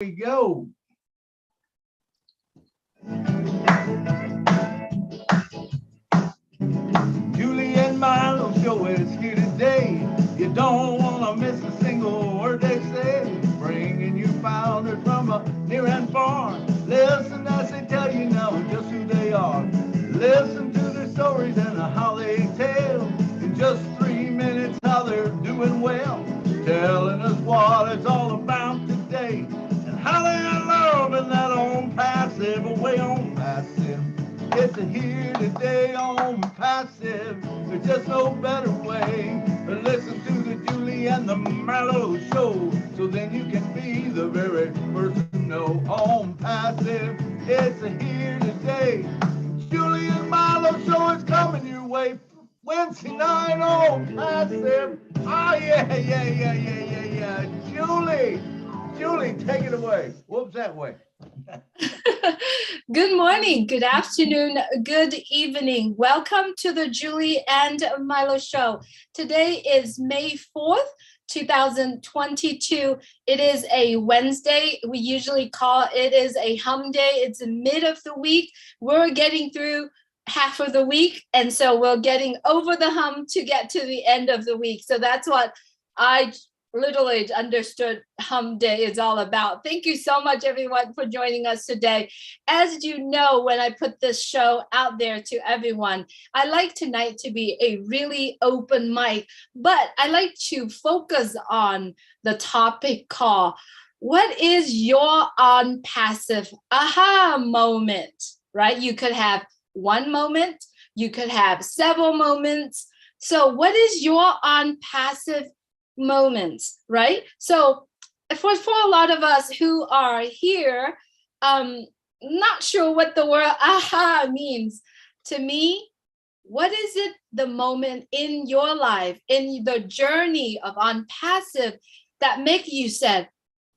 we go. Julie and Milo show is here today. You don't want to miss a single word they say. Bringing you founders from a near and far. Listen as they tell you now just who they are. Listen to their stories and how they tell. In just 3 minutes how they're doing well. Telling us what it's all about today. And how they are loving that on passive, away on passive. It's a here today on passive. There's just no better way. But listen to the Julie and the Milo show. So then you can be the very first to know on passive. It's a here today. Julie and Milo show is coming your way. Wednesday night on passive. Oh yeah. Julie, take it away. Whoops, that way. Good morning, good afternoon, good evening. Welcome to the Julie and Milo show. Today is May 4th, 2022. It is a Wednesday. We usually call it is a hum day. It's the mid of the week. We're getting through half of the week. And so we're getting over the hump to get to the end of the week. So that's what I literally understood hum day is all about. Thank you so much, everyone, for joining us today. As you know, when I put this show out there to everyone, I like tonight to be a really open mic, but I like to focus on the topic called, what is your ONPASSIVE aha moment, right? You could have one moment, you could have several moments. So what is your ONPASSIVE moments, right? So for a lot of us who are here, not sure what the word aha means. To me, what is it the moment in your life, in the journey of ONPASSIVE that make you said,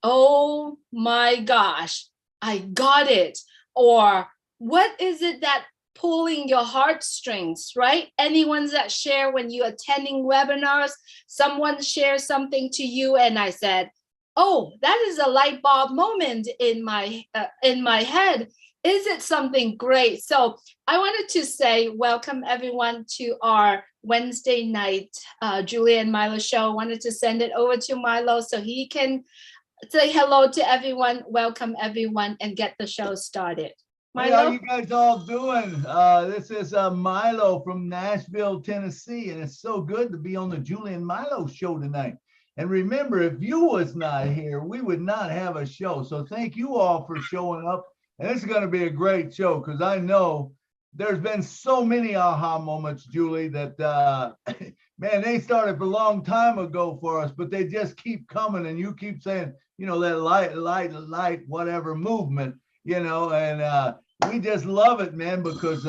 oh my gosh, I got it? Or what is it that pulling your heartstrings, right? Anyone that share when you're attending webinars, someone shares something to you and I said, oh, that is a light bulb moment in my head. Is it something great? So I wanted to say welcome everyone to our Wednesday night Julie and Milo show. I wanted to send it over to Milo so he can say hello to everyone, welcome everyone, and get the show started. Hey, how you guys all doing? This is Milo from Nashville, Tennessee, and it's so good to be on the Julie and Milo show tonight. And remember, if you was not here, we would not have a show. So thank you all for showing up. And this is going to be a great show because I know there's been so many aha moments, Julie, that, man, they started a long time ago for us, but they just keep coming. And you keep saying, you know, that light, whatever movement. You know, and we just love it, man, because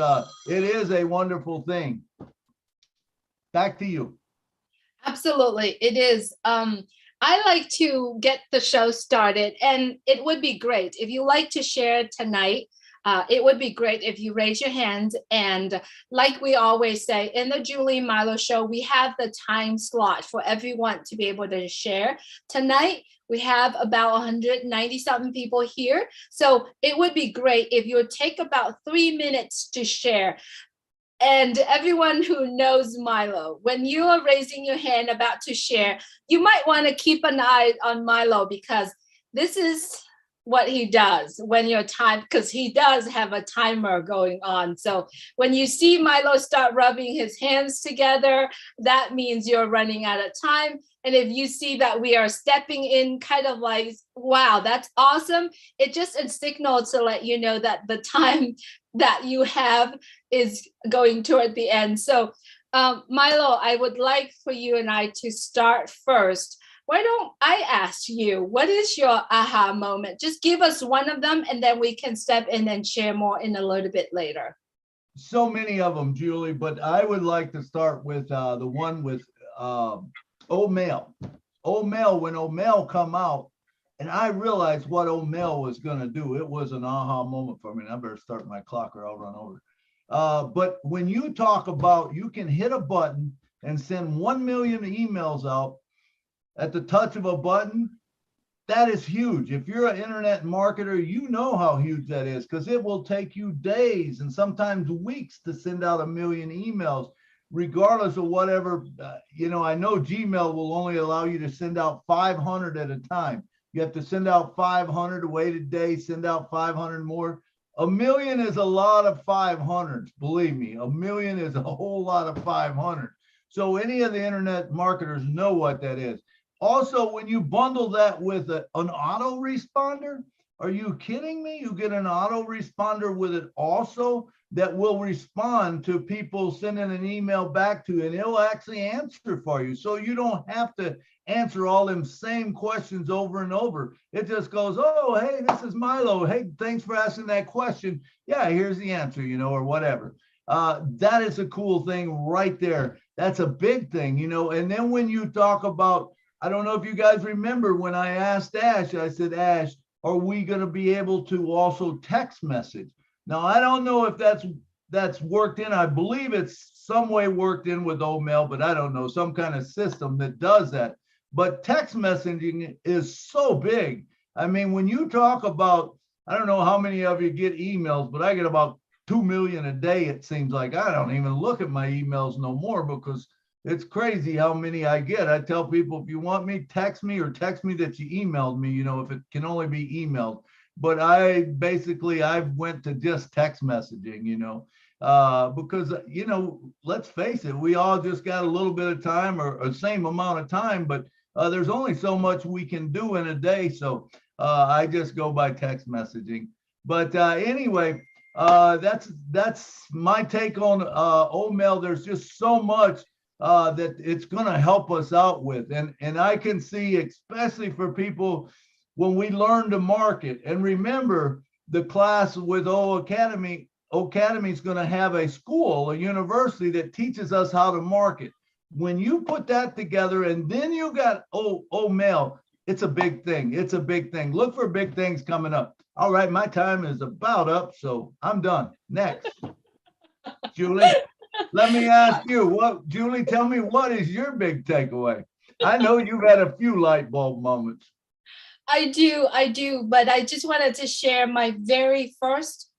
it is a wonderful thing. Back to you. Absolutely, it is. I like to get the show started, and it would be great if you like to share tonight. It would be great if you raise your hand. And like we always say in the Julie Milo show, we have the time slot for everyone to be able to share. Tonight, we have about 190 something people here. So it would be great if you would take about 3 minutes to share. And everyone who knows Milo, when you are raising your hand about to share, you might want to keep an eye on Milo because this is what he does when your time, because he does have a timer going on. So when you see Milo start rubbing his hands together, that means you're running out of time. And if you see that we are stepping in kind of like, wow, that's awesome, it just a signal to let you know that the time that you have is going toward the end. So Milo, I would like for you and I to start first. Why don't I ask you, what is your aha moment? Just give us one of them and then we can step in and share more in a little bit later. So many of them, Julie, but I would like to start with the one with O'Mel. O'Mel, when O'Mel come out, and I realized what O'Mel was going to do, it was an aha moment for me. And I better start my clock or I'll run over. But when you talk about you can hit a button and send 1 million emails out at the touch of a button, that is huge. If you're an internet marketer, you know how huge that is, because it will take you days and sometimes weeks to send out 1 million emails, regardless of whatever. I know Gmail will only allow you to send out 500 at a time. You have to send out 500, wait a day, send out 500 more. 1 million is a lot of 500s. Believe me, 1 million is a whole lot of 500. So any of the internet marketers know what that is. Also, when you bundle that with an autoresponder, are you kidding me? You get an autoresponder with it also that will respond to people sending an email back to you, and it'll actually answer for you. So you don't have to answer all them same questions over and over. It just goes, oh, hey, this is Milo. Hey, thanks for asking that question. Yeah, here's the answer, or whatever. That is a cool thing right there. That's a big thing, And then when you talk about, I don't know if you guys remember when I asked Ash, I said, Ash, are we going to be able to also text message? Now, I don't know if that's worked in. I believe it's some way worked in with OMail, but I don't know, some kind of system that does that. But text messaging is so big. I mean, when you talk about, I don't know how many of you get emails, but I get about 2 million a day, it seems like. I don't even look at my emails no more because it's crazy how many I get. I tell people, if you want me, text me, or text me that you emailed me, if it can only be emailed. But I went to just text messaging, because, let's face it, we all just got a little bit of time, or the same amount of time, but there's only so much we can do in a day. So I just go by text messaging. But anyway, that's my take on OMail. There's just so much that it's going to help us out with. And I can see, especially for people, when we learn to market. And remember, the class with Academy is going to have a school, a university that teaches us how to market. When you put that together, and then you got OMail, it's a big thing. It's a big thing. Look for big things coming up. All right, my time is about up, so I'm done. Next, Julie. Let me ask you, Julie, tell me, what is your big takeaway? I know you've had a few light bulb moments. I do, but I just wanted to share my very first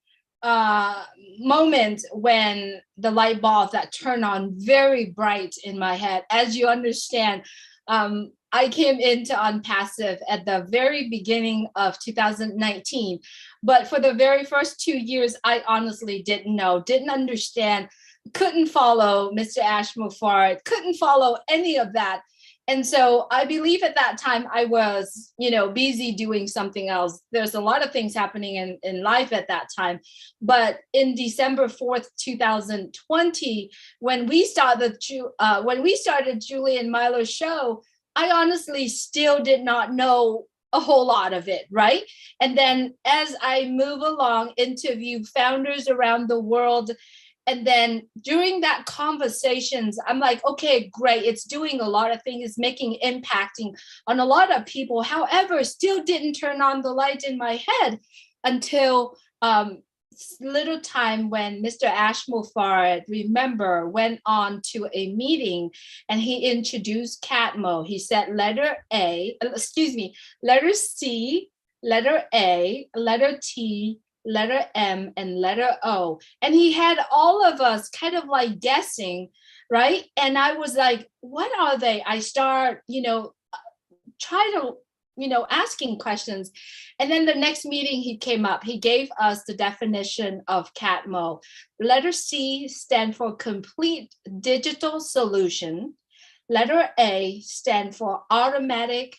moment when the light bulb that turned on very bright in my head. As you understand, I came into ONPASSIVE at the very beginning of 2019, but for the very first 2 years, I honestly didn't understand, couldn't follow Mr. Ash move forward, couldn't follow any of that. And so I believe at that time I was, busy doing something else. There's a lot of things happening in life at that time. But in December 4th, 2020, when we started Julie and Milo's show, I honestly still did not know a whole lot of it, right? And then as I move along, interview founders around the world, and then during that conversations, I'm like, okay, great. It's doing a lot of things, it's impacting on a lot of people. However, still didn't turn on the light in my head until little time when Mr. Ash Mufarad, remember, went on to a meeting and he introduced Catmo. He said letter C, letter A, letter T, letter M, and letter O. And he had all of us kind of like guessing, right? And I was like, what are they? I start, try to, asking questions. And then the next meeting he came up, he gave us the definition of CATMO. Letter C stand for complete digital solution. Letter A stand for automatic,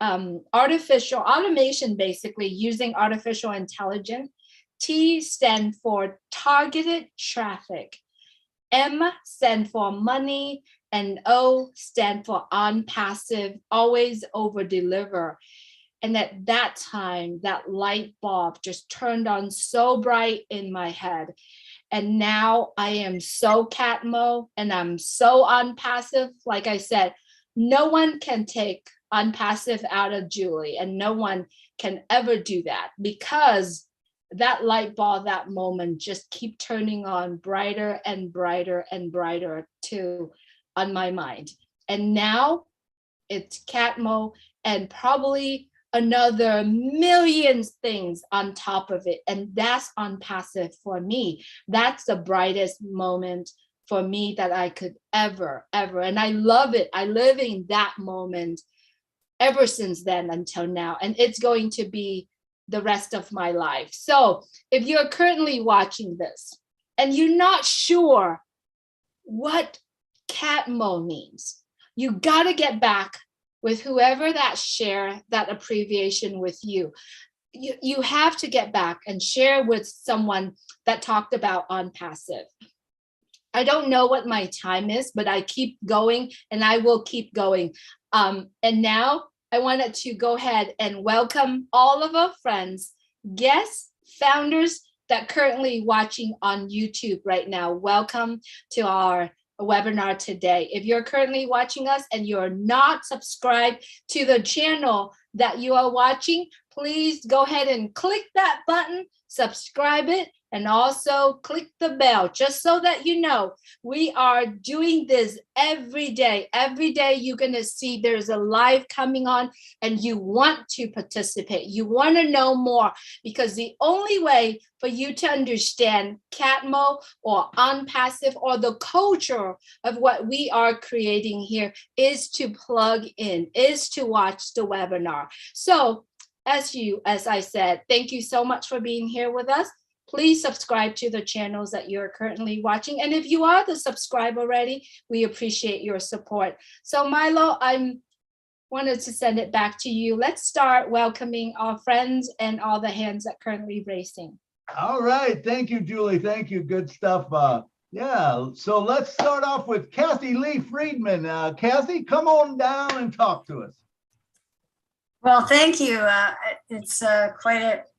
artificial automation, basically using artificial intelligence. T stand for targeted traffic. M stand for money, and O stand for ONPASSIVE, always over deliver. And at that time, that light bulb just turned on so bright in my head. And now I am so CATMO and I'm so ONPASSIVE. Like I said, no one can take ONPASSIVE out of Julie, and no one can ever do that, because that light bulb, that moment, just keep turning on brighter and brighter and brighter too on my mind. And now it's CATMO, and probably another millions things on top of it. And that's ONPASSIVE for me. That's the brightest moment for me that I could ever. And I love it. I live in that moment ever since then until now. And it's going to be the rest of my life. So if you're currently watching this and you're not sure what CATMO means, you got to get back with whoever that share that abbreviation with you. You have to get back and share with someone that talked about ONPASSIVE. I don't know what my time is, but I keep going and I will keep going. And now I wanted to go ahead and welcome all of our friends, guests, founders that currently watching on YouTube right now. Welcome to our webinar today. If you're currently watching us and you're not subscribed to the channel that you are watching, please go ahead and click that button, subscribe it, and also click the bell, just so that you know we are doing this every day. Every day you're going to see there's a live coming on and you want to participate. You want to know more, because the only way for you to understand CATMO or ONPASSIVE or the culture of what we are creating here is to plug in, is to watch the webinar. So as I said, thank you so much for being here with us. Please subscribe to the channels that you're currently watching. And if you are the subscriber already, we appreciate your support. So Milo, I wanted to send it back to you. Let's start welcoming our friends and all the hands that currently raising. All right. Thank you, Julie. Thank you. Good stuff. Yeah. So let's start off with Kathy Lee Friedman. Kathy, come on down and talk to us. Well, thank you.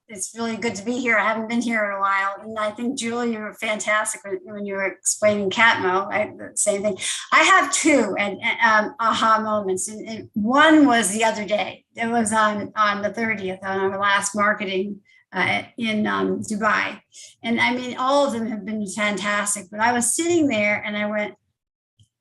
It's really good to be here. I haven't been here in a while. And I think, Julie, you were fantastic when you were explaining CATMO, the same thing. I have two aha moments. And one was the other day. It was on the 30th, on our last marketing in Dubai. And I mean, all of them have been fantastic. But I was sitting there and I went,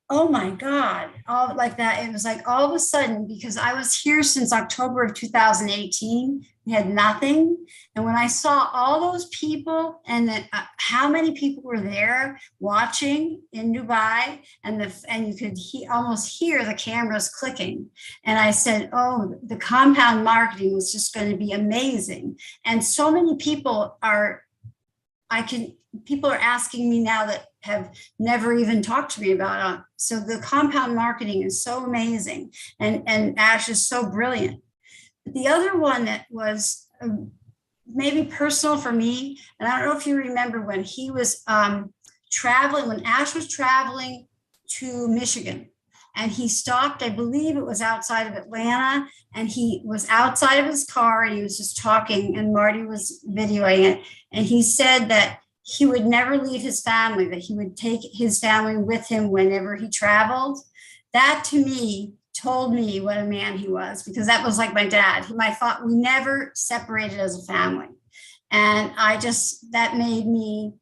oh my God, all like that. It was like all of a sudden, because I was here since October of 2018, we had nothing. And when I saw all those people and how many people were there watching in Dubai, and you could almost hear the cameras clicking. And I said, oh, the compound marketing was just going to be amazing. And so many people are asking me now that have never even talked to me about it. So the compound marketing is so amazing, and Ash is so brilliant. But the other one that was maybe personal for me, and I don't know if you remember when he was traveling, when Ash was traveling to Michigan, and he stopped, I believe it was outside of Atlanta, and he was outside of his car and he was just talking, and Marty was videoing it. And he said that he would never leave his family, that he would take his family with him whenever he traveled. That to me told me what a man he was, because that was like my dad. I thought we never separated as a family. And that made me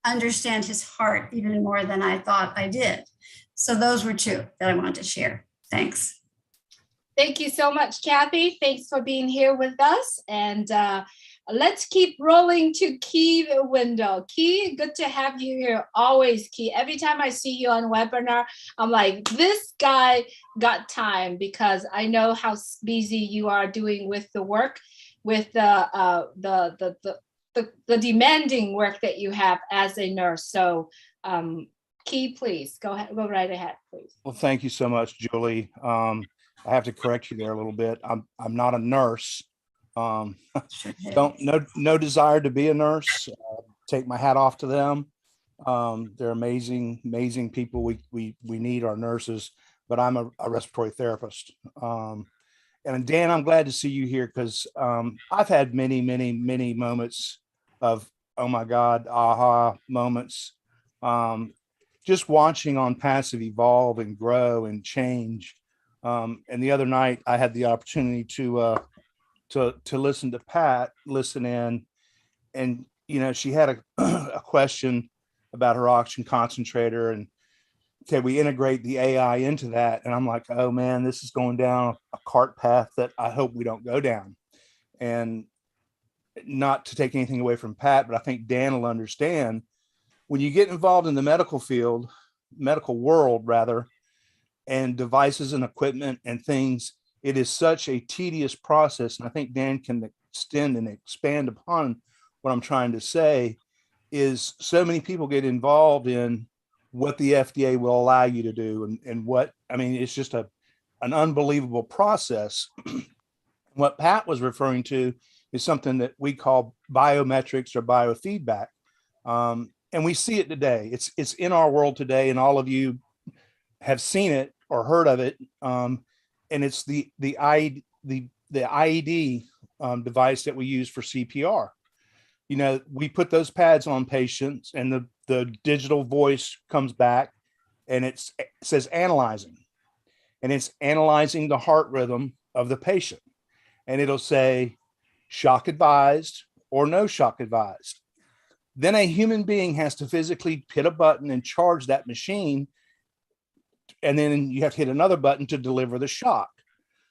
understand his heart even more than I thought I did. So those were two that I wanted to share. Thanks. Thank you so much, Kathy. Thanks for being here with us. And let's keep rolling to Key Window. Key, good to have you here. Always, Key. Every time I see you on webinar, I'm like, this guy got time, because I know how busy you are doing with the work, with the demanding work that you have as a nurse. So Key, please go right ahead, please. Well, thank you so much, Julie. I have to correct you there a little bit. I'm not a nurse. No desire to be a nurse. Take my hat off to them. They're amazing people. We need our nurses, but I'm a respiratory therapist. And Dan, I'm glad to see you here, because I've had many moments of, oh my God, aha moments. Just watching ONPASSIVE evolve and grow and change. And the other night I had the opportunity to listen to Pat, listen in, and she had a question about her oxygen concentrator, and can we integrate the AI into that? And I'm like, oh man, this is going down a cart path that I hope we don't go down. And not to take anything away from Pat, but I think Dan will understand, when you get involved in the medical field, medical world rather, and devices and equipment and things, it is such a tedious process. And I think Dan can extend and expand upon what I'm trying to say, is so many people get involved in what the FDA will allow you to do. And what, I mean, it's just an unbelievable process. What Pat was referring to is something that we call biometrics or biofeedback. And we see it today. It's in our world today, and all of you have seen it or heard of it. And it's the IED device that we use for CPR. You know, we put those pads on patients, and the digital voice comes back, and it says analyzing, and it's analyzing the heart rhythm of the patient, and it'll say shock advised or no shock advised. Then a human being has to physically hit a button and charge that machine, and then you have to hit another button to deliver the shock.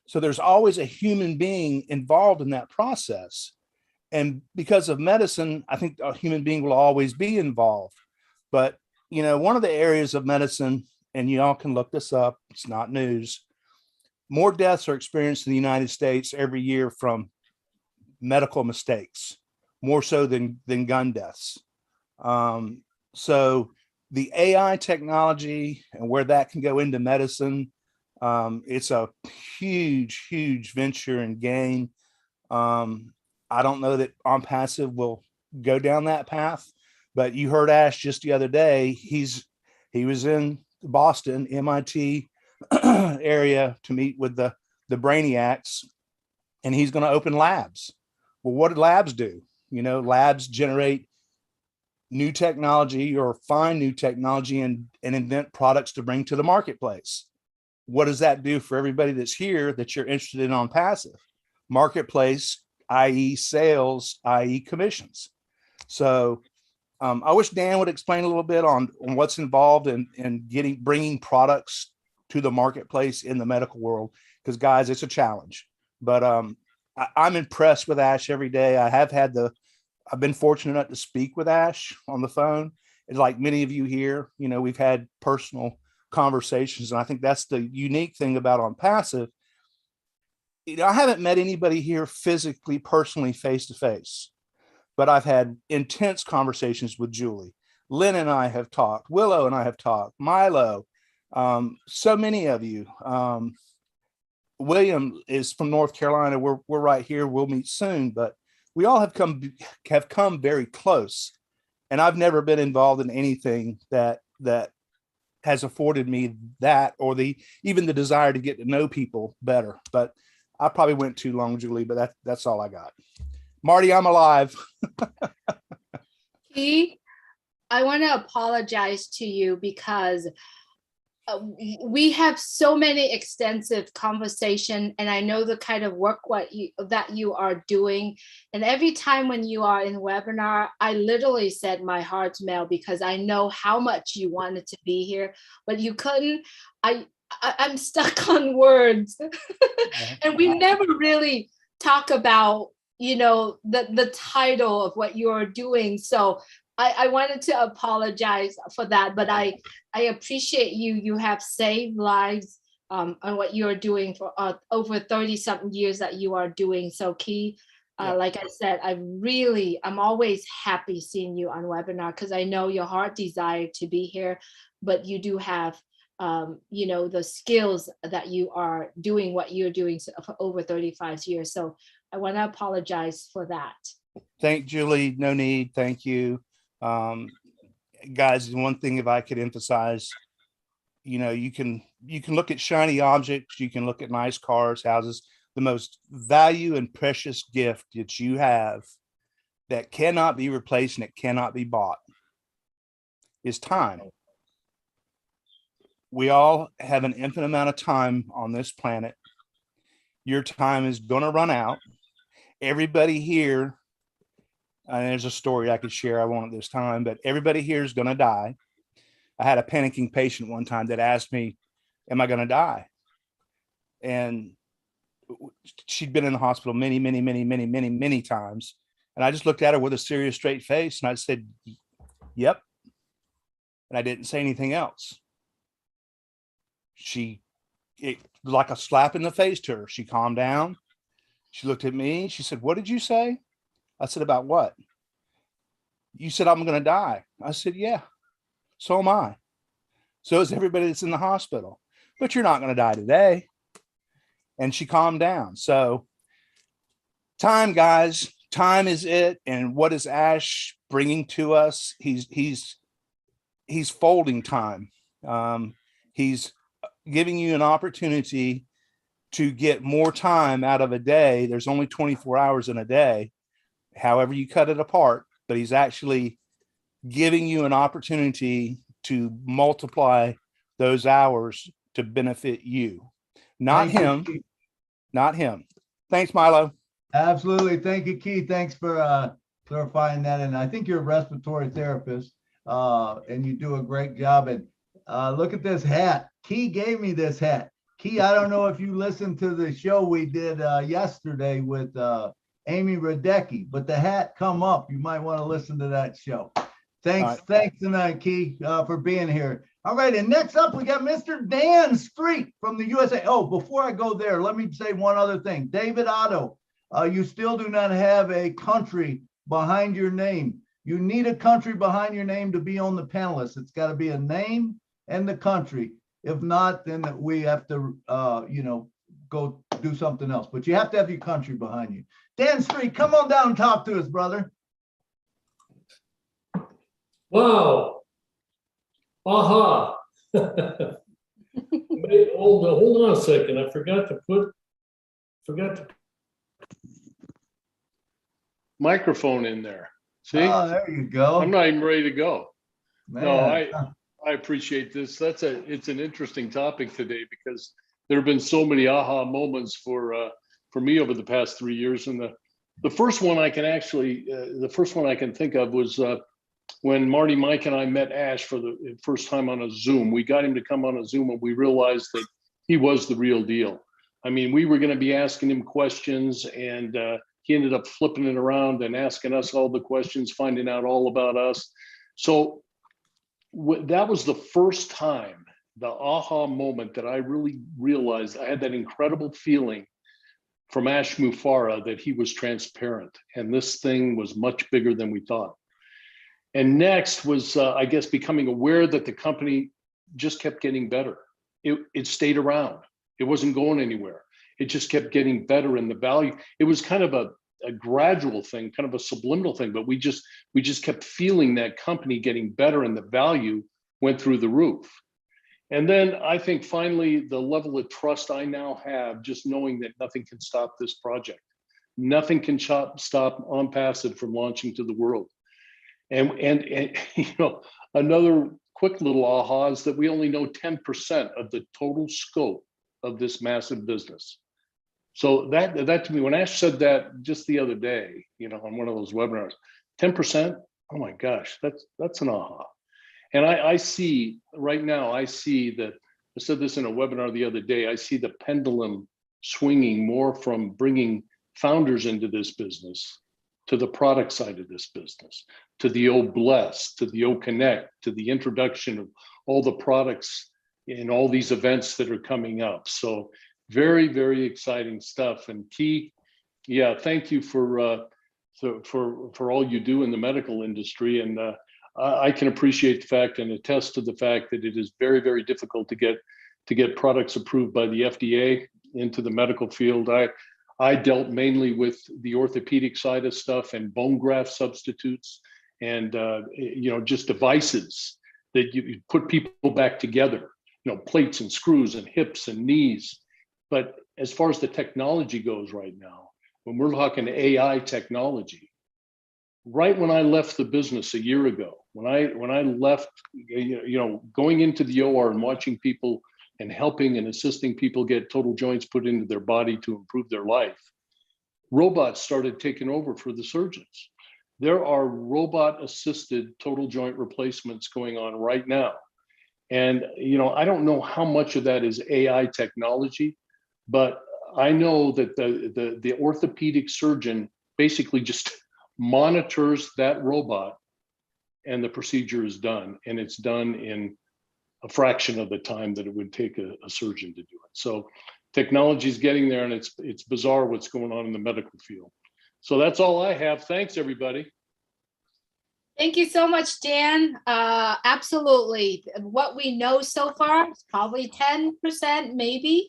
So there's always a human being involved in that process. And because of medicine, I think a human being will always be involved. But, you know, one of the areas of medicine, and y'all can look this up, it's not news, more deaths are experienced in the United States every year from medical mistakes, more so than gun deaths. So the AI technology and where that can go into medicine, it's a huge, huge venture and gain. I don't know that ONPASSIVE will go down that path, but you heard Ash just the other day. He was in Boston, MIT area to meet with the brainiacs, and he's going to open labs. Well, what do labs do? You know, labs generate new technology or find new technology and invent products to bring to the marketplace. What does that do for everybody that's here that you're interested in ONPASSIVE? Marketplace, i.e. sales, i.e. commissions. So I wish Dan would explain a little bit on what's involved in bringing products to the marketplace in the medical world, because guys, it's a challenge. But I'm impressed with Ash every day. I've been fortunate enough to speak with Ash on the phone. It's like many of you here, you know, we've had personal conversations, and I think that's the unique thing about ONPASSIVE. You know, I haven't met anybody here physically, personally, face to face, but I've had intense conversations with Julie. Lynn and I have talked. Willow and I have talked. Milo, so many of you. William is from North Carolina. We're right here. We'll meet soon, but we all have come very close. And I've never been involved in anything that has afforded me that, or even the desire to get to know people better. But I probably went too long, Julie, but that's all I got. Marty, I'm alive. Key, I want to apologize to you because we have so many extensive conversation, and I know the kind of work that you are doing. And every time when you are in webinar, I literally said my heart's melt, because I know how much you wanted to be here, but you couldn't. I'm stuck on words. And we never really talk about, you know, the title of what you're doing. So I wanted to apologize for that, but I appreciate you. You have saved lives on what you're doing for over 30 something years that you are doing. So Key, like I said, I'm always happy seeing you on webinar, because I know your heart desire to be here, but you do have you know, the skills that you are doing what you're doing for over 35 years. So I want to apologize for that. Thank Julie. No need. Thank you. Guys, one thing, if I could emphasize, you know, you can look at shiny objects, you can look at nice cars, houses. The most value and precious gift that you have that cannot be replaced and it cannot be bought is time. We all have an infinite amount of time on this planet. Your time is going to run out. Everybody here, and there's a story I could share, I won't at this time, but everybody here is going to die. I had a panicking patient one time that asked me, am I going to die? And she'd been in the hospital many times. And I just looked at her with a serious, straight face. And I said, yep. And I didn't say anything else. It like a slap in the face to her. She calmed down. She looked at me. She said, what did you say? I said, about what? You said, I'm going to die. I said, yeah, so am I. So is everybody that's in the hospital, but you're not going to die today. And she calmed down. So time, guys, time is it. And what is Ash bringing to us? He's folding time. He's giving you an opportunity to get more time out of a day. There's only 24 hours in a day, however you cut it apart, but he's actually giving you an opportunity to multiply those hours to benefit you, not him. Thanks, Milo. Absolutely. Thank you, Keith. Thanks for clarifying that. And I think you're a respiratory therapist, and you do a great job. And look at this hat. Key gave me this hat. Key, I don't know if you listened to the show we did yesterday with Amy Radecki, but the hat come up. You might want to listen to that show. Thanks tonight, Key, for being here. All right, and next up, we got Mr. Dan Street from the USA. Oh, before I go there, let me say one other thing. David Otto, you still do not have a country behind your name. You need a country behind your name to be on the panelists. It's got to be a name and the country. If not, then we have to, go do something else. But you have to have your country behind you. Dan Street, come on down and talk to us, brother. Wow. Aha. Hold on a second. I forgot to microphone in there. See? Oh, there you go. I'm not even ready to go. Man. No, I appreciate this. It's an interesting topic today because there have been so many aha moments for me over the past 3 years. And the first one I can think of was when Marty, Mike, and I met Ash for the first time on a Zoom. We got him to come on a Zoom and we realized that he was the real deal. I mean, we were going to be asking him questions and he ended up flipping it around and asking us all the questions, finding out all about us. So that was the first time, the aha moment that I really realized I had that incredible feeling from Ash Mufareh that he was transparent and this thing was much bigger than we thought. And next was, I guess, becoming aware that the company just kept getting better. It stayed around. It wasn't going anywhere. It just kept getting better in the value. It was kind of a gradual thing, kind of a subliminal thing, but we just kept feeling that company getting better and the value went through the roof. And then I think finally the level of trust I now have, just knowing that nothing can stop this project. Nothing can stop ONPASSIVE from launching to the world. And another quick little aha is that we only know 10% of the total scope of this massive business. So that to me, when Ash said that just the other day, on one of those webinars, 10%, oh my gosh, that's an aha. And I see right now, I said this in a webinar the other day, I see the pendulum swinging more from bringing founders into this business to the product side of this business, to the O Bless, to the O Connect, to the introduction of all the products in all these events that are coming up. So very, very exciting stuff. And Key, yeah, thank you for all you do in the medical industry. And I can appreciate the fact and attest to the fact that it is very, very difficult to get products approved by the FDA into the medical field. I dealt mainly with the orthopedic side of stuff and bone graft substitutes and just devices that you put people back together, plates and screws and hips and knees. But as far as the technology goes right now, when we're talking AI technology, right when I left the business a year ago, when I left, going into the OR and watching people and helping and assisting people get total joints put into their body to improve their life, robots started taking over for the surgeons. There are robot-assisted total joint replacements going on right now. And, you know, I don't know how much of that is AI technology, but I know that the orthopedic surgeon basically just monitors that robot and the procedure is done. And it's done in a fraction of the time that it would take a surgeon to do it. So technology is getting there, and it's bizarre what's going on in the medical field. So that's all I have. Thanks, everybody. Thank you so much, Dan. Absolutely. What we know so far is probably 10%, maybe.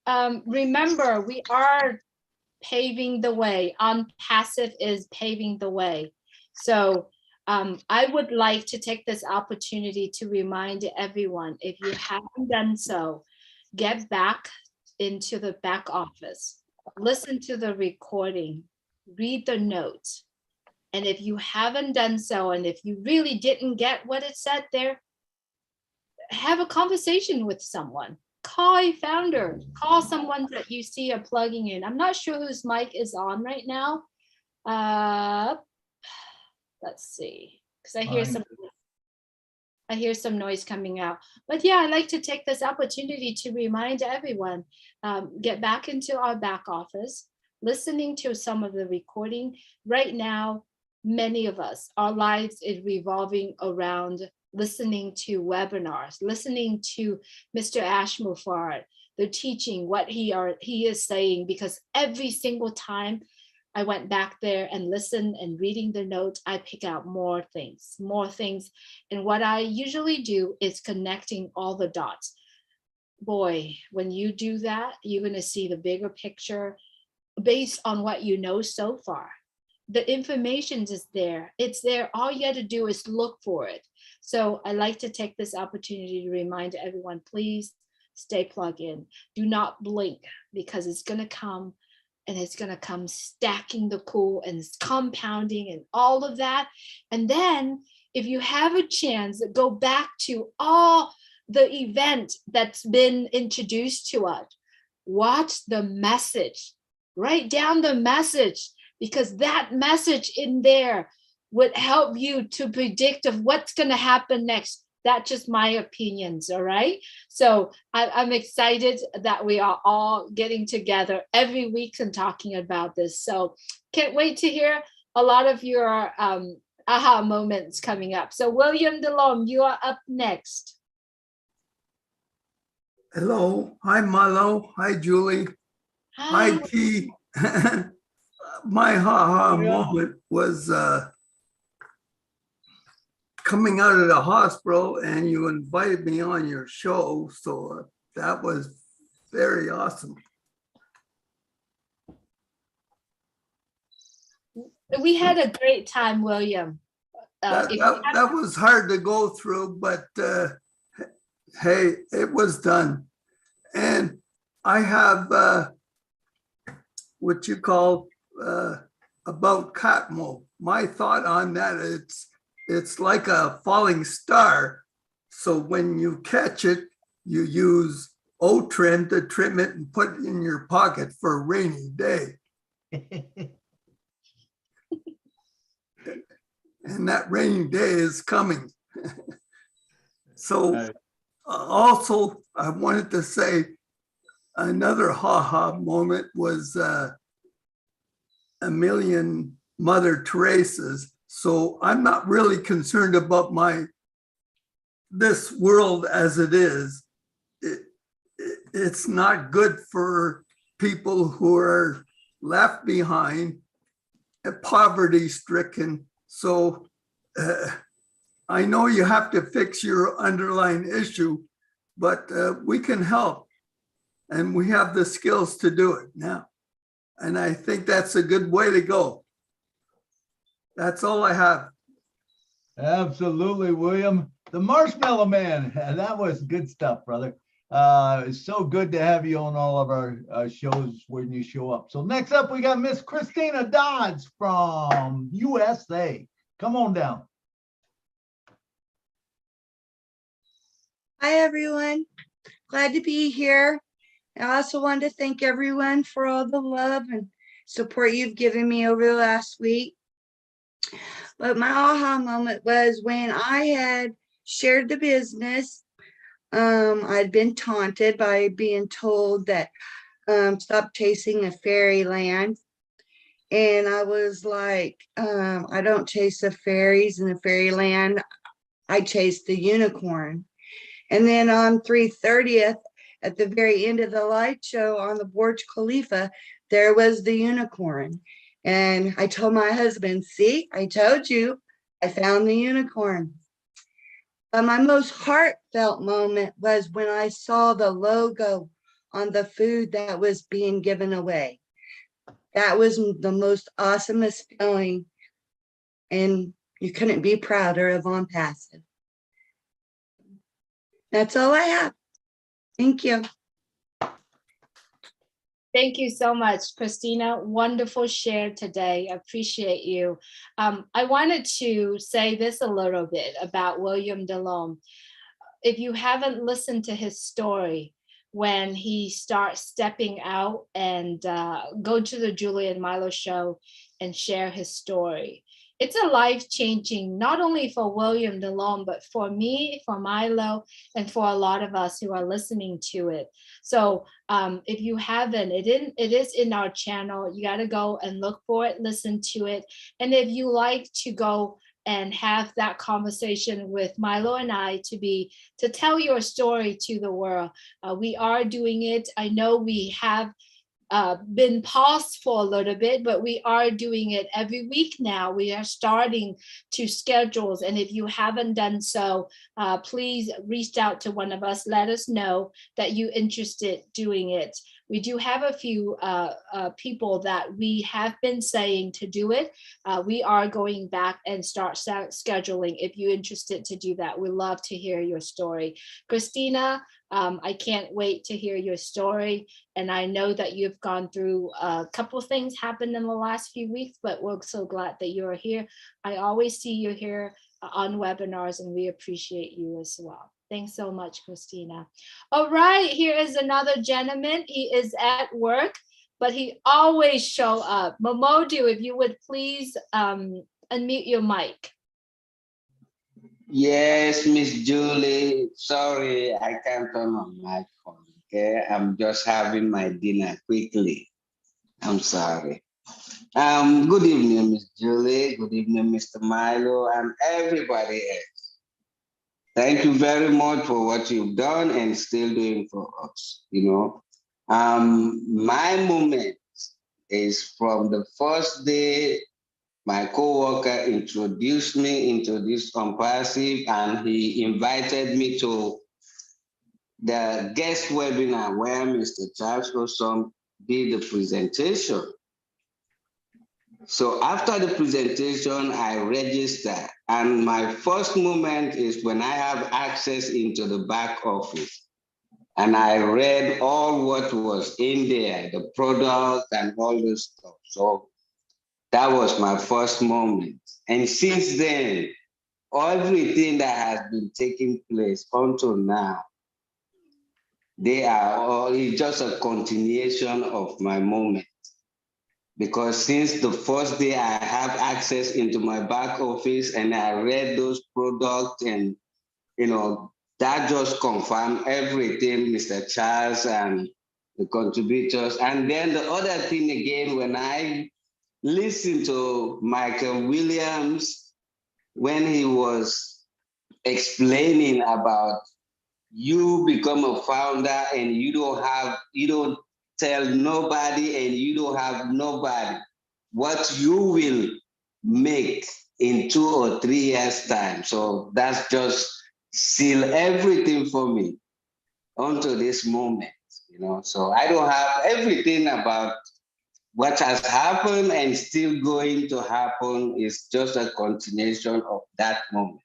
Remember, we are paving the way. ONPASSIVE is paving the way. So I would like to take this opportunity to remind everyone, if you haven't done so, get back into the back office, listen to the recording, read the notes. And if you haven't done so, and if you really didn't get what it said there, have a conversation with someone. Call a founder, call someone that you see are plugging in. I'm not sure whose mic is on right now. Let's see, because I hear some noise coming out. But yeah, I'd like to take this opportunity to remind everyone, get back into our back office, listening to some of the recording. Right now, many of us, our lives is revolving around listening to webinars, listening to Mr. Ashmufard, the teaching, what he is saying, because every single time I went back there and listened and reading the notes, I pick out more things. And what I usually do is connecting all the dots. Boy, when you do that, you're going to see the bigger picture based on what you know so far. The information is there. It's there. All you have to do is look for it. So I like to take this opportunity to remind everyone, please stay plugged in. Do not blink, because it's going to come, and it's going to come stacking the cool and compounding and all of that. And then if you have a chance, go back to all the event that's been introduced to us. Watch the message. Write down the message, because that message in there would help you to predict of what's going to happen next. That's just my opinions, all right? So I'm excited that we are all getting together every week and talking about this. So can't wait to hear a lot of your aha moments coming up. So William DeLome, you are up next. Hello. Hi, Milo. Hi, Julie. Hi, T. My ha-ha moment was coming out of the hospital, and you invited me on your show. So that was very awesome. We had a great time, William. That was hard to go through, but hey, it was done. And I have what you call about Catmo. My thought on that, it's like a falling star. So when you catch it, you use O-trim to trim it and put it in your pocket for a rainy day. And that rainy day is coming. So also, I wanted to say another ha-ha moment was a million Mother Teresa's. So I'm not really concerned about this world as it is. It's not good for people who are left behind and poverty stricken. So I know you have to fix your underlying issue, but we can help, and we have the skills to do it now. And I think that's a good way to go. That's all I have. Absolutely, William. The Marshmallow Man. That was good stuff, brother. It's so good to have you on all of our shows when you show up. So next up, we got Miss Christina Dodds from USA. Come on down. Hi, everyone. Glad to be here. I also want to thank everyone for all the love and support you've given me over the last week. But my aha moment was when I had shared the business I'd been taunted by being told that stop chasing a fairyland. And I was like, I don't chase the fairies in the fairyland. I chase the unicorn. And then on 3/30th, at the very end of the light show on the Burj Khalifa, there was the unicorn. And I told my husband, see, I told you, I found the unicorn. But my most heartfelt moment was when I saw the logo on the food that was being given away. That was the most awesomest feeling. And you couldn't be prouder of ONPASSIVE. That's all I have. Thank you. Thank you so much, Christina. Wonderful share today. Appreciate you. I wanted to say this a little bit about William Delhomme. If you haven't listened to his story, when he starts stepping out and go to the Julie and Milo show and share his story, it's a life-changing, not only for William Delhomme, but for me, for Milo, and for a lot of us who are listening to it. So if you haven't, it is in our channel. You got to go and look for it, listen to it. And if you like to go and have that conversation with Milo and I to tell your story to the world, we are doing it. I know we have been paused for a little bit, but we are doing it every week now. We are starting to schedules, and if you haven't done so, please reach out to one of us. Let us know that you're interested doing it. We do have a few people that we have been saying to do it. We are going back and start scheduling if you're interested to do that. We'd love to hear your story. Christina, I can't wait to hear your story. And I know that you've gone through a couple of things happened in the last few weeks, but we're so glad that you're here. I always see you here on webinars, and we appreciate you as well. Thanks so much, Christina. All right, here is another gentleman. He is at work, but he always show up. Momodu, if you would please unmute your mic. Yes, Miss Julie. Sorry, I can't turn on my phone. Okay, I'm just having my dinner quickly. I'm sorry. Good evening, Miss Julie. Good evening, Mr. Milo, and everybody else. Thank you very much for what you've done and still doing for us. You know, my moment is from the first day my co-worker introduced me into this ONPASSIVE, and he invited me to the guest webinar where Mr. Charles Osom did the presentation. So after the presentation, I registered, and my first moment is when I have access into the back office. And I read all what was in there, the product and all this stuff. So that was my first moment. And since then, everything that has been taking place until now, they are all, it's just a continuation of my moment. Because since the first day I have access into my back office and I read those products, and you know, that just confirmed everything, Mr. Charles and the contributors. And then the other thing again, when I listened to Michael Williams, when he was explaining about you become a founder and you don't tell nobody and you don't have nobody, what you will make in 2 or 3 years' time. So that's just seal everything for me until this moment, you know. So I don't have everything about what has happened and still going to happen. Is just a continuation of that moment.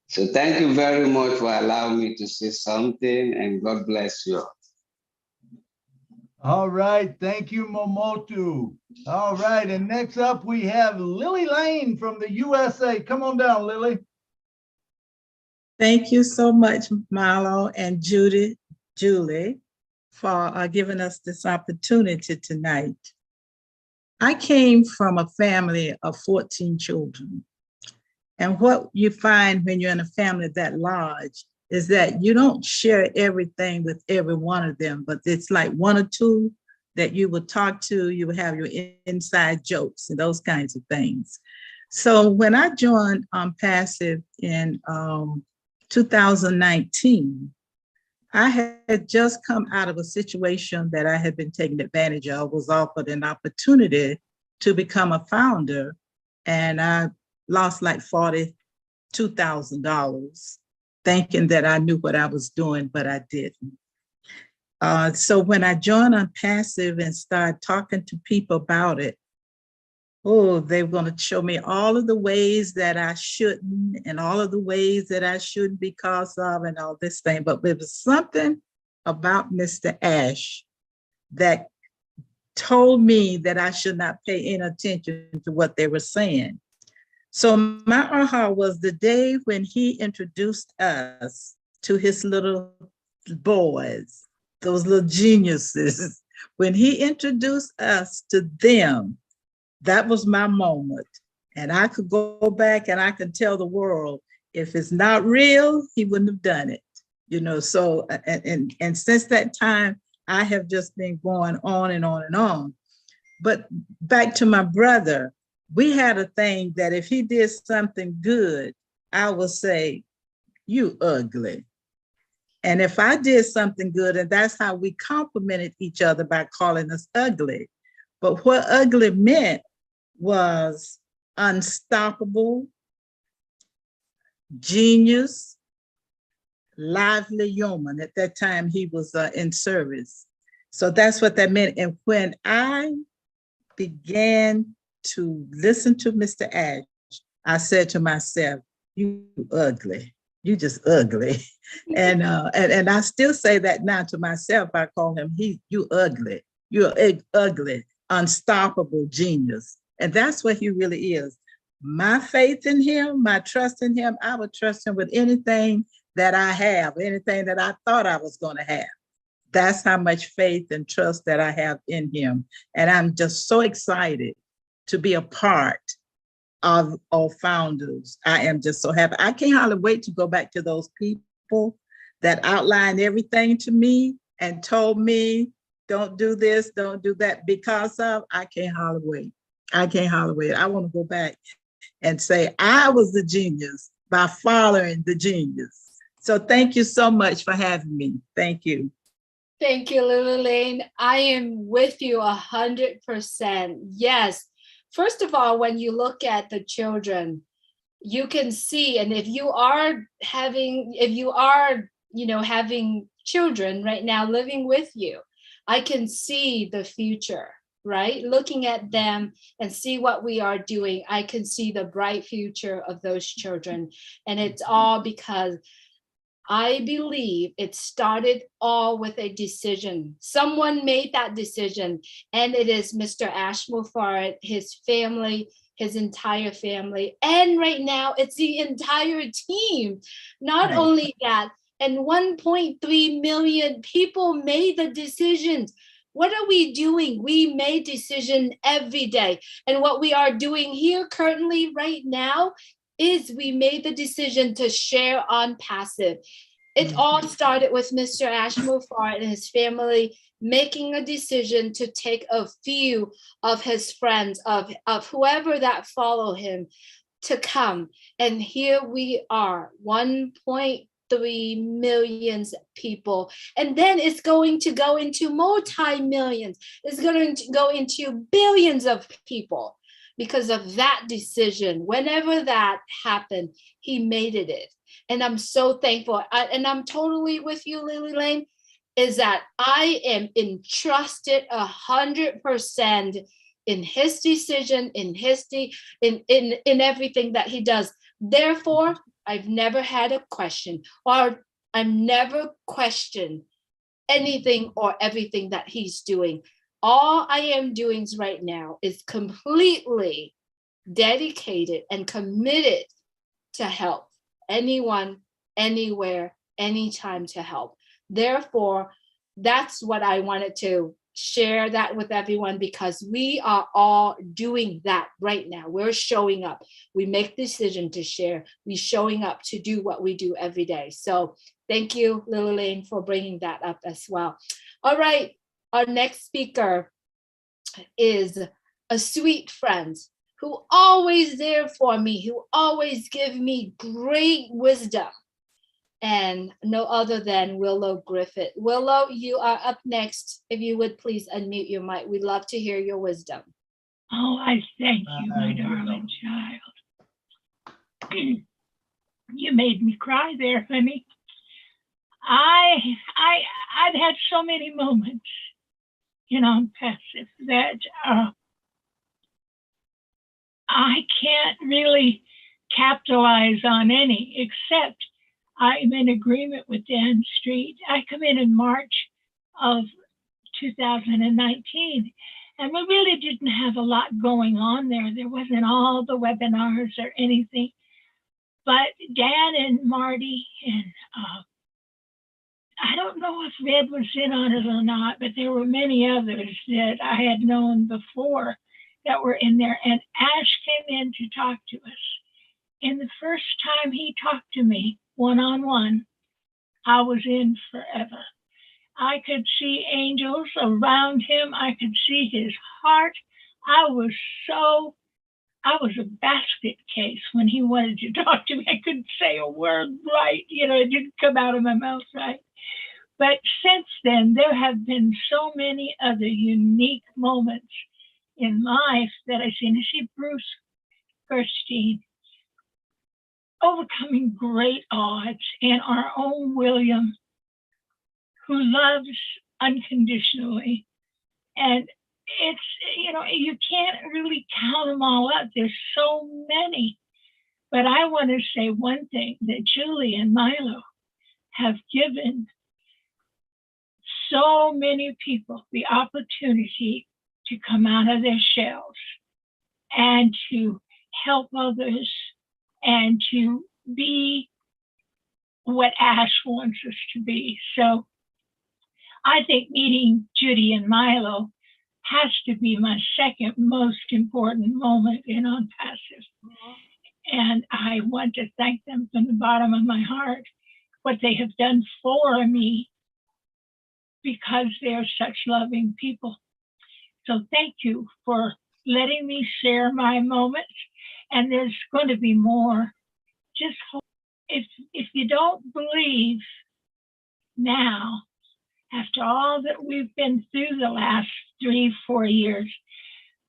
So thank you very much for allowing me to say something, and God bless you. All right, thank you, Momotu. All right, and next up we have Lily Lane from the USA. Come on down, Lily. Thank you so much, Milo and Julie, for giving us this opportunity tonight. I came from a family of 14 children. And what you find when you're in a family that large is that you don't share everything with every one of them, but it's like one or two that you will talk to, you will have your inside jokes and those kinds of things. So when I joined Passive in 2019, I had just come out of a situation that I had been taken advantage of, was offered an opportunity to become a founder, and I lost like $42,000, thinking that I knew what I was doing, but I didn't. So when I joined ONPASSIVE and started talking to people about it, oh, they were going to show me all of the ways that I shouldn't and all of the ways that I shouldn't because of and all this thing. But there was something about Mr. Ash that told me that I should not pay any attention to what they were saying. So my aha was the day when he introduced us to his little boys, those little geniuses. When he introduced us to them, that was my moment. And I could go back and I could tell the world, if it's not real, he wouldn't have done it. You know, so, and since that time, I have just been going on and on and on. But back to my brother, we had a thing that if he did something good, I would say, you ugly. And if I did something good, and that's how we complimented each other by calling us ugly. But what ugly meant was unstoppable, genius, lively human. At that time, he was in service. So that's what that meant. And when I began to listen to Mr. Ash, I said to myself, you ugly. You just ugly. And I still say that now to myself. I call him, you ugly. You're ugly, unstoppable genius. And that's what he really is. My faith in him, my trust in him, I would trust him with anything that I have, anything that I thought I was going to have. That's how much faith and trust that I have in him. And I'm just so excited to be a part of founders. I am just so happy. I can't hardly wait to go back to those people that outlined everything to me and told me, don't do this, don't do that because of, I can't hardly wait. I can't hardly wait. I want to go back and say, I was the genius by following the genius. So thank you so much for having me. Thank you. Thank you, Lily Lane. I am with you 100%. Yes. First of all, when you look at the children, you can see, and if you are having children right now living with you, I can see the future, right? Looking at them and see what we are doing, I can see the bright future of those children. And it's all because I believe it started all with a decision. Someone made that decision, and it is Mr. Ash Mufarad, his family, his entire family. And right now it's the entire team. Not Right. only that, and 1.3 million people made the decisions. What are we doing? We made decision every day. And what we are doing here currently right now is we made the decision to share ONPASSIVE. It all started with Mr. Ash Mufarad and his family making a decision to take a few of his friends, of whoever that follow him, to come. And here we are, 1.3 million people. And then it's going to go into multi-millions. It's going to go into billions of people. Because of that decision, whenever that happened, he made it. And I'm so thankful. And I'm totally with you, Lily Lane, is that I am entrusted 100% in his decision, in everything that he does. Therefore, I've never had a question, or I'm never questioned anything or everything that he's doing. All I am doing right now is completely dedicated and committed to help anyone, anywhere, anytime to help. Therefore, that's what I wanted to share that with everyone, because we are all doing that right now. We're showing up. We make decision to share. We're showing up to do what we do every day. So Thank you, Lillian, for bringing that up as well. All right, our next speaker is a sweet friend who always there for me, who always give me great wisdom, and no other than Willow Griffith. Willow, you are up next. If you would please unmute your mic. We'd love to hear your wisdom. Oh, I thank you, my darling child. You made me cry there, honey. I've had so many moments in ONPASSIVE that I can't really capitalize on any, except I'm in agreement with Dan Street. I come in March of 2019, and we really didn't have a lot going on there. There wasn't all the webinars or anything, but Dan and Marty and I don't know if Red was in on it or not, but there were many others that I had known before that were in there. And Ash came in to talk to us. And the first time he talked to me one-on-one, I was in forever. I could see angels around him. I could see his heart. I was a basket case when he wanted to talk to me. I couldn't say a word right. It didn't come out of my mouth right. But since then, there have been so many other unique moments in life that I've seen. I see Bruce Gerstein overcoming great odds, and our own William, who loves unconditionally. And it's, you can't really count them all up. There's so many. But I want to say one thing, that Julie and Milo have given so many people the opportunity to come out of their shells and to help others and to be what Ash wants us to be. So I think meeting Judy and Milo has to be my second most important moment in ONPASSIVE. And I want to thank them from the bottom of my heart, what they have done for me, because they're such loving people. So thank you for letting me share my moments. And there's going to be more. Just hope, if you don't believe now, after all that we've been through the last 3-4 years,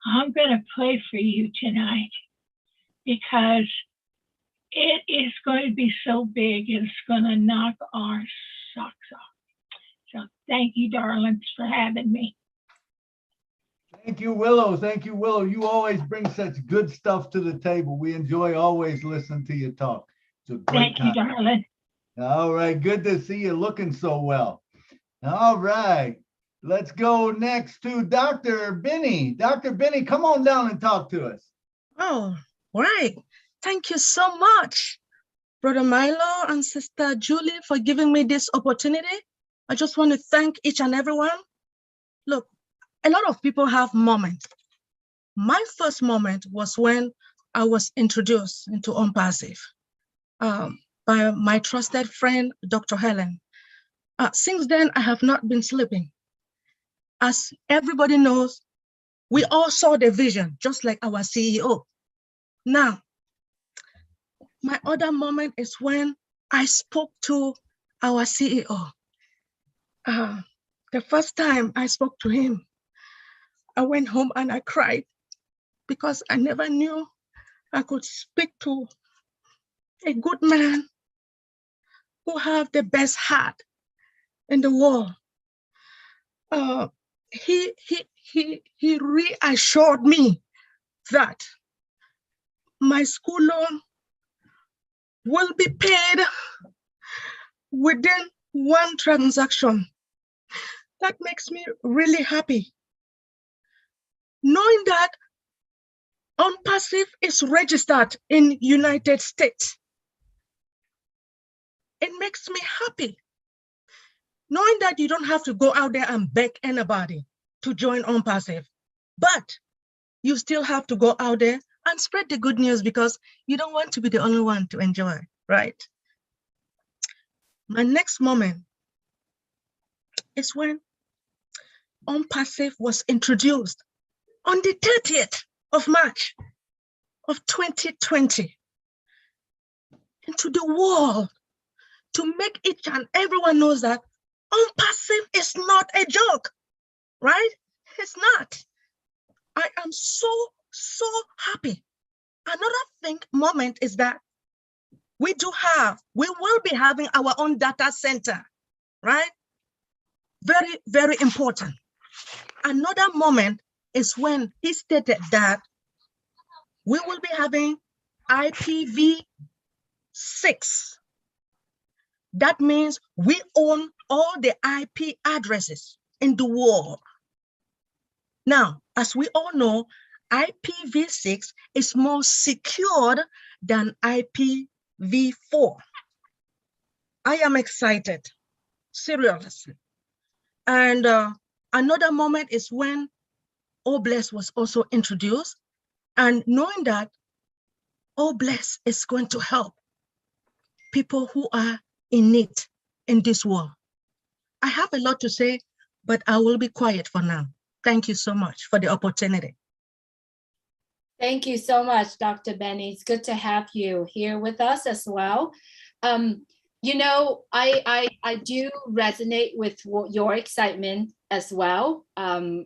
I'm going to pray for you tonight, because it is going to be so big, it's going to knock our socks off. So thank you, darlings, for having me. Thank you, Willow. Thank you, Willow. You always bring such good stuff to the table. We enjoy always listening to you talk. It's a great Thank you, darling. All right. Good to see you looking so well. All right. Let's go next to Dr. Benny. Dr. Benny, come on down and talk to us. Oh, right. Thank you so much, Brother Milo and Sister Julie, for giving me this opportunity. I just want to thank each and everyone. Look, a lot of people have moments. My first moment was when I was introduced into ONPASSIVE by my trusted friend, Dr. Helen. Since then, I have not been sleeping. As everybody knows, we all saw the vision, just like our CEO. Now, my other moment is when I spoke to our CEO. The first time I spoke to him, I went home and I cried, because I never knew I could speak to a good man who have the best heart in the world. He reassured me that my school loan will be paid within one transaction. That makes me really happy. Knowing that ONPASSIVE is registered in United States, it makes me happy. Knowing that you don't have to go out there and beg anybody to join ONPASSIVE, but you still have to go out there and spread the good news, because you don't want to be the only one to enjoy, right? My next moment is when ONPASSIVE was introduced on the 30th of March of 2020 into the world, to make each and everyone knows that ONPASSIVE is not a joke, right? It's not. I am so happy. Another moment is that we will be having our own data center, right? Very, very important. Another moment is when he stated that we will be having IPv6. That means we own all the IP addresses in the world. Now, as we all know, IPv6 is more secured than IPv4. I am excited, seriously. And another moment is when OBLESS was also introduced, and knowing that OBLESS is going to help people who are in need in this world. I have a lot to say, but I will be quiet for now. Thank you so much for the opportunity. Thank you so much, Dr. Benny. It's good to have you here with us as well. You know, I do resonate with your excitement as well.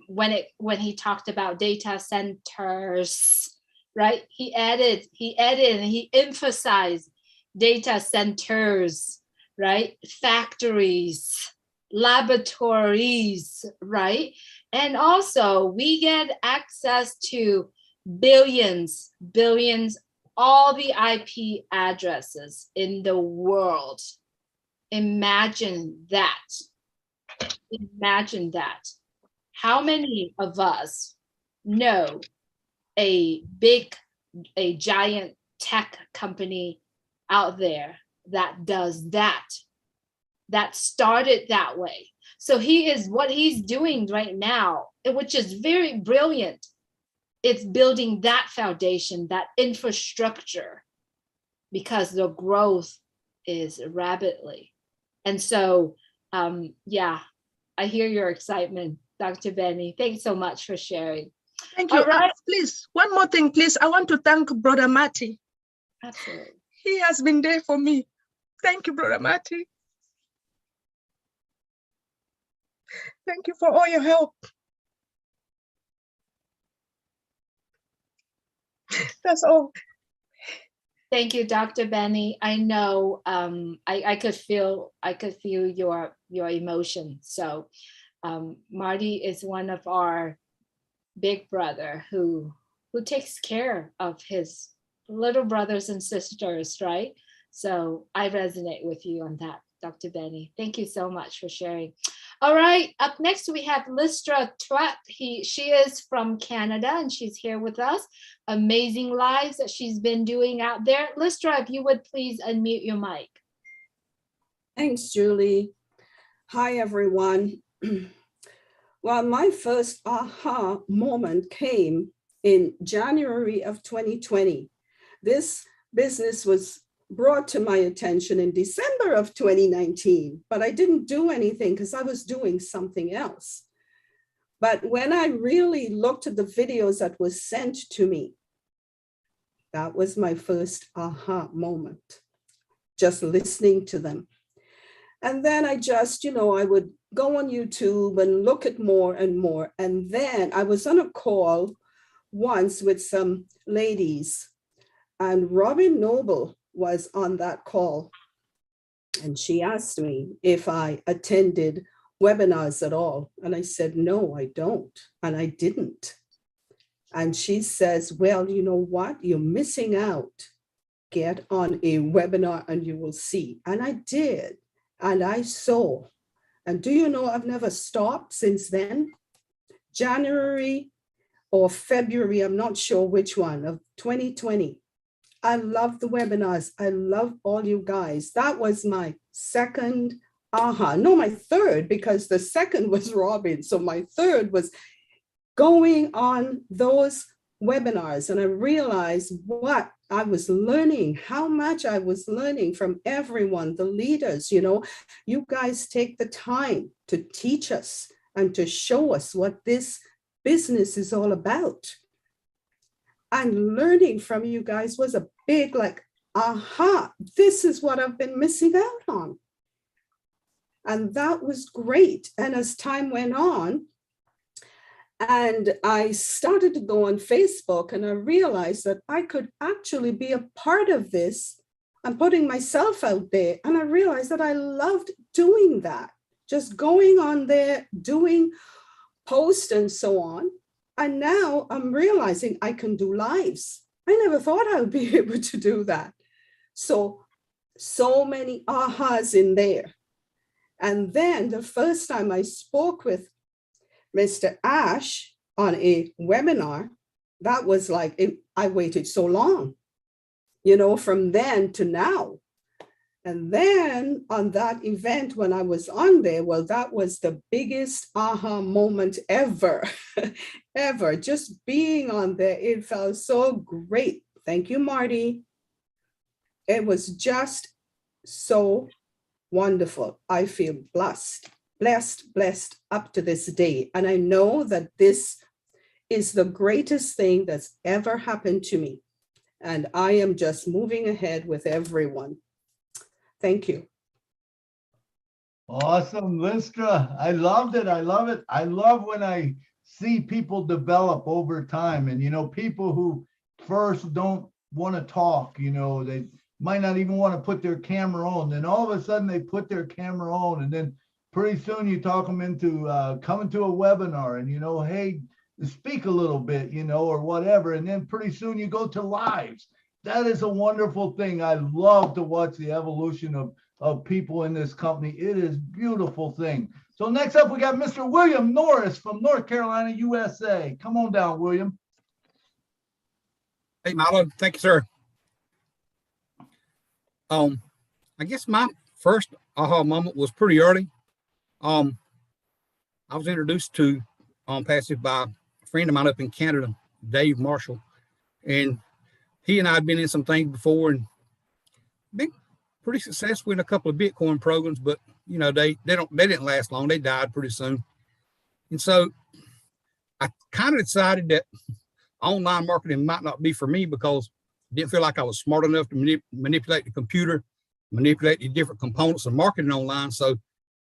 When he talked about data centers, right? He added and he emphasized data centers, right? Factories, laboratories, right? And also we get access to billions, all the IP addresses in the world. Imagine that. Imagine that. How many of us know a giant tech company out there that does that started that way? So what he's doing right now, which is very brilliant. It's building that foundation, that infrastructure, because the growth is rapidly. And so, yeah, I hear your excitement, Dr. Benny. Thanks so much for sharing. Thank you. All right. Please, one more thing, please. I want to thank Brother Marty. Absolutely. He has been there for me. Thank you, Brother Marty. Thank you for all your help. That's all. Thank you, Dr. Benny. I know I could feel your emotion. So Marty is one of our big brother who takes care of his little brothers and sisters, right? So I resonate with you on that, Dr. Benny. Thank you so much for sharing. All right, up next we have Listra Truett. She is from Canada and she's here with us. Amazing lives that she's been doing out there. Listra, if you would please unmute your mic. Thanks, Julie. Hi, everyone. Well, my first aha moment came in January of 2020. This business was brought to my attention in December of 2019, but I didn't do anything because I was doing something else. But when I really looked at the videos that was sent to me, that was my first aha moment, just listening to them. And then I just, I would go on YouTube and look at more and more. And then I was on a call once with some ladies, and Robin Noble was on that call. And she asked me if I attended webinars at all. And I said, no, I don't. And I didn't. And she says, well, you know what? You're missing out. Get on a webinar and you will see. And I did. And I saw. And do you know, I've never stopped since then. January or February, I'm not sure which one, of 2020. I love the webinars. I love all you guys. That was my second aha. No, my third, because the second was Robin. So my third was going on those webinars, and I realized what I was learning, how much I was learning from everyone, the leaders. You guys take the time to teach us and to show us what this business is all about. And learning from you guys was a big, like, aha, this is what I've been missing out on. And that was great. And as time went on, and I started to go on Facebook, and I realized that I could actually be a part of this and putting myself out there. And I realized that I loved doing that, just going on there, doing posts and so on. And now I'm realizing I can do lives. I never thought I would be able to do that. So many ahas in there. And then the first time I spoke with Mr. Ash on a webinar, that was like, I waited so long, from then to now. And then on that event, when I was on there, well, that was the biggest aha moment ever, ever. Just being on there, it felt so great. Thank you, Marty. It was just so wonderful. I feel blessed up to this day. And I know that this is the greatest thing that's ever happened to me. And I am just moving ahead with everyone. Thank you. Awesome, Listra. I loved it. I love it. I love when I see people develop over time, and, people who first don't want to talk, they might not even want to put their camera on. Then all of a sudden they put their camera on, and then pretty soon you talk them into coming to a webinar and, hey, speak a little bit, or whatever. And then pretty soon you go to lives. That is a wonderful thing. I love to watch the evolution of people in this company. It is a beautiful thing. So next up, we got Mr. William Norris from North Carolina, USA. Come on down, William. Hey, Milo. Thank you, sir. I guess my first aha moment was pretty early. I was introduced to ONPASSIVE by a friend of mine up in Canada, Dave Marshall, and he and I had been in some things before and been pretty successful in a couple of Bitcoin programs, but they didn't last long. They died pretty soon. And so I kind of decided that online marketing might not be for me because I didn't feel like I was smart enough to manipulate the computer, manipulate the different components of marketing online. So,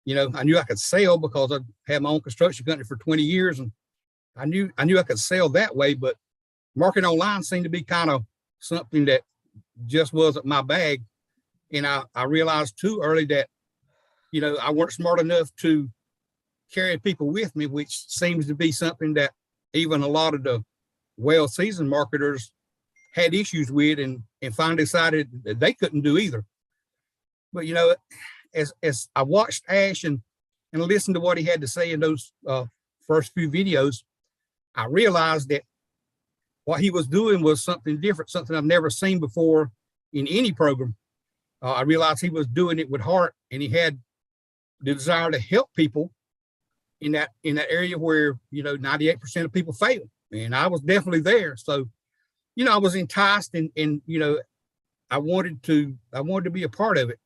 I knew I could sell because I had my own construction company for 20 years, and I knew I could sell that way, but marketing online seemed to be kind of something that just wasn't my bag. And I realized too early that, I weren't smart enough to carry people with me, which seems to be something that even a lot of the well-seasoned marketers had issues with, and finally decided that they couldn't do either. But, as I watched Ash and listened to what he had to say in those first few videos, I realized that what he was doing was something different, something I've never seen before in any program. I realized he was doing it with heart, and he had the desire to help people in that area where 98% of people fail, and I was definitely there. So, I was enticed, and I wanted to be a part of it.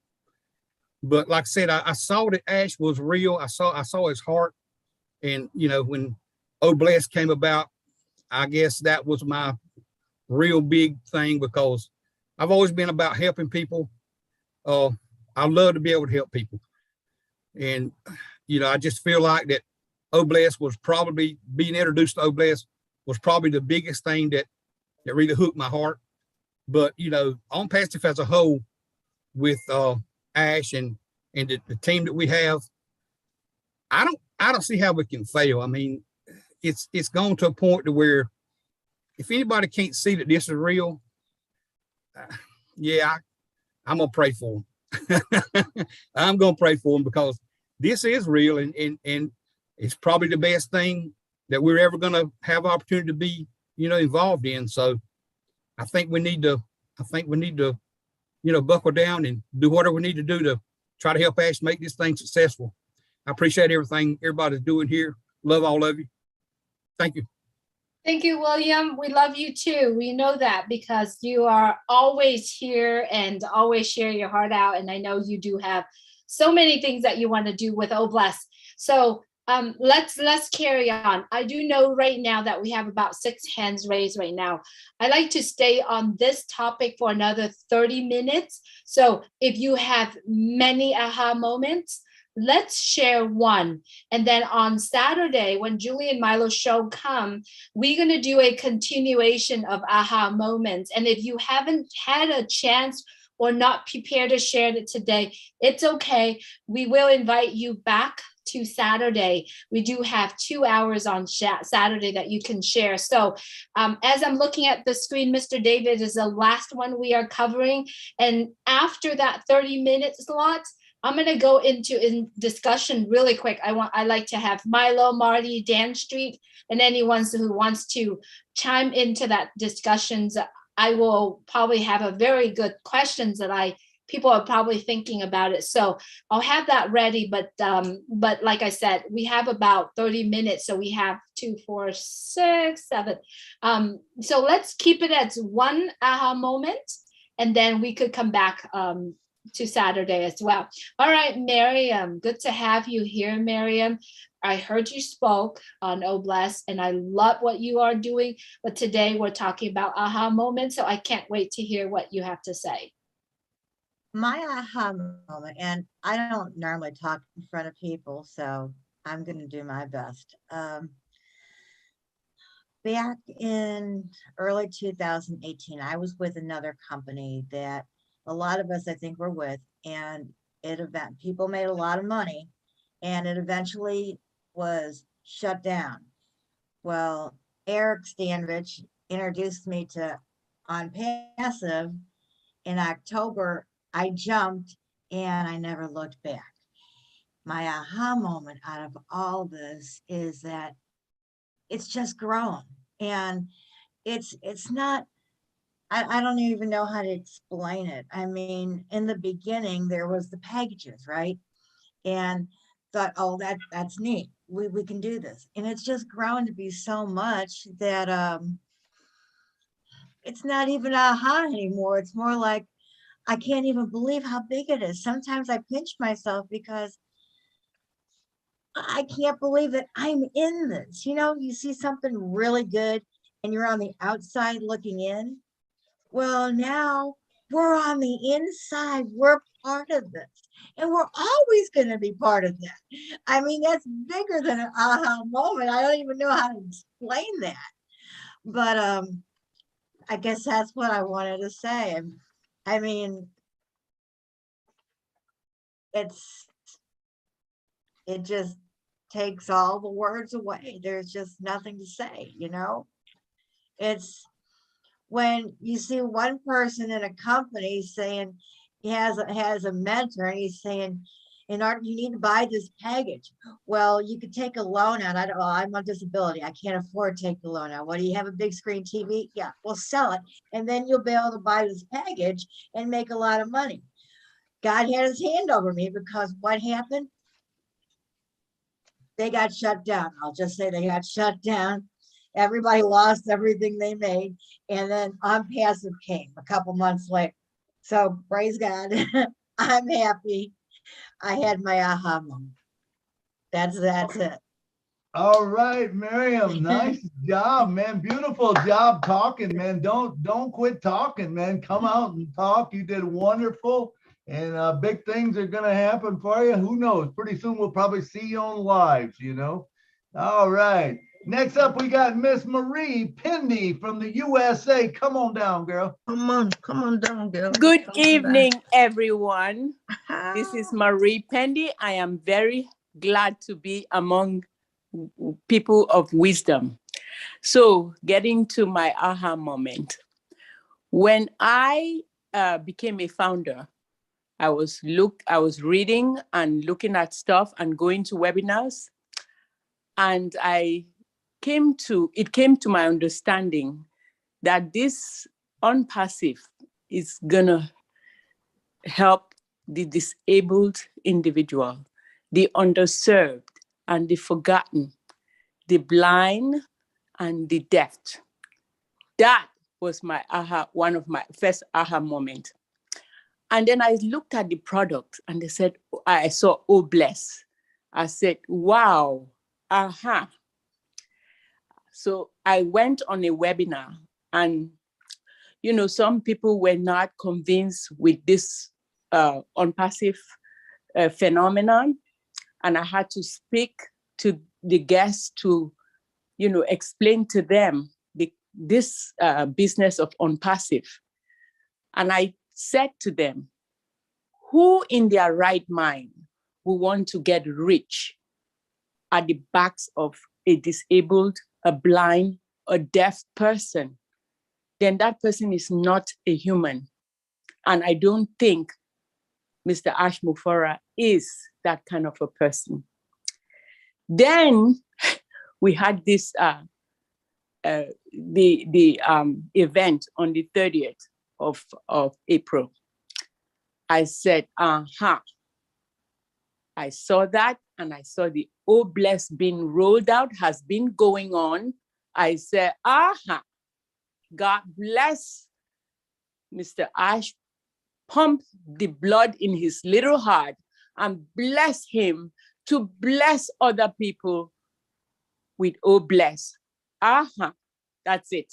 But like I said, I saw that Ash was real. I saw his heart, and when Oh Bless came about, I guess that was my real big thing, because I've always been about helping people. I love to be able to help people. And, I just feel like that Oh Bless was probably, being introduced to Oh Bless was probably the biggest thing that really hooked my heart. But, ONPASSIVE as a whole, with Ash and the team that we have, I don't see how we can fail. I mean, it's gone to a point to where if anybody can't see that this is real, yeah, I'm gonna pray for them. I'm gonna pray for them, because this is real, and it's probably the best thing that we're ever gonna have opportunity to be, involved in. So I think we need to, buckle down and do whatever we need to do to try to help Ash make this thing successful. I appreciate everything everybody's doing here. Love all of you. Thank you. Thank you, William. We love you too. We know that because you are always here and always share your heart out. And I know you do have so many things that you want to do with OBLESS. So let's carry on. I do know right now that we have about 6 hands raised right now. I like to stay on this topic for another 30 minutes. So if you have many aha moments, let's share one. And then on Saturday, when Julie and Milo show come, we're going to do a continuation of aha moments. And if you haven't had a chance or not prepared to share it today, it's okay. We will invite you back to Saturday. We do have 2 hours on Saturday that you can share. So as I'm looking at the screen, Mr. David is the last one we are covering. And after that 30-minute slot, I'm going to go into discussion really quick. I like to have Milo, Marty, Dan Street, and anyone who wants to chime into that discussions. I will probably have a very good questions that people are probably thinking about it. So I'll have that ready. But like I said, we have about 30 minutes. So we have 2, 4, 6, 7. So let's keep it as one aha moment, and then we could come back to Saturday as well. All right, Miriam, good to have you here, Miriam. I heard you spoke on OBLESS, and I love what you are doing. But today we're talking about aha moments, so I can't wait to hear what you have to say. My aha moment, and I don't normally talk in front of people, so I'm going to do my best. Back in early 2018, I was with another company that a lot of us, I think, were with, and people made a lot of money, and it eventually was shut down. Well, Eric Stanrich introduced me to ONPASSIVE in October. I jumped and I never looked back. My aha moment out of all this is that it's just grown, and it's not, I don't even know how to explain it. I mean, in the beginning, there was the packages, right? And thought, oh, that's neat. We can do this. And it's just grown to be so much that it's not even aha anymore. It's more like, I can't even believe how big it is. Sometimes I pinch myself because I can't believe that I'm in this. You know, you see something really good and you're on the outside looking in. Well, now we're on the inside. We're part of this. And we're always going to be part of that. I mean, that's bigger than an aha moment. I don't even know how to explain that. But I guess that's what I wanted to say. I mean, it just takes all the words away. There's just nothing to say, you know? It's when you see one person in a company saying he has a mentor, and he's saying, in order, you need to buy this package. Well, you could take a loan out. I'm on disability. I can't afford to take the loan out. What, do you have a big screen TV? Yeah, well, sell it. And then you'll be able to buy this package and make a lot of money. God had his hand over me because what happened? They got shut down. I'll just say they got shut down. Everybody lost everything they made. And then ONPASSIVE came a couple months later. So praise God. I'm happy. I had my aha moment. That's it. All right, Miriam, nice job, man. Beautiful job talking, man. Don't quit talking, man. Come out and talk. You did wonderful, and big things are gonna happen for you. Who knows? Pretty soon we'll probably see you on lives, you know. All right. Next up, we got Miss Marie Pendy from the USA. Come on down, girl. Come on down, girl. Good evening, everyone. This is Marie Pendy. I am very glad to be among people of wisdom. So getting to my aha moment. When I became a founder, I was reading and looking at stuff and going to webinars. And it came to my understanding that this ONPASSIVE is gonna help the disabled individual, the underserved and the forgotten, the blind and the depth. That was my one of my first aha moment. And then I looked at the product and they said, I saw Oh Bless. I said, wow, aha. So I went on a webinar and, you know, some people were not convinced with this ONPASSIVE phenomenon. And I had to speak to the guests to, you know, explain to them this business of ONPASSIVE. And I said to them, who in their right mind will want to get rich at the backs of a disabled, a blind, a deaf person? Then that person is not a human. And I don't think Mr. Ash Mufara is that kind of a person. Then we had this event on the 30th of April. I said, aha. I saw that and I saw the Oh Bless being rolled out, has been going on. I said, aha, God bless Mr. Ash, pump the blood in his little heart and bless him to bless other people with Oh Bless. Aha, that's it.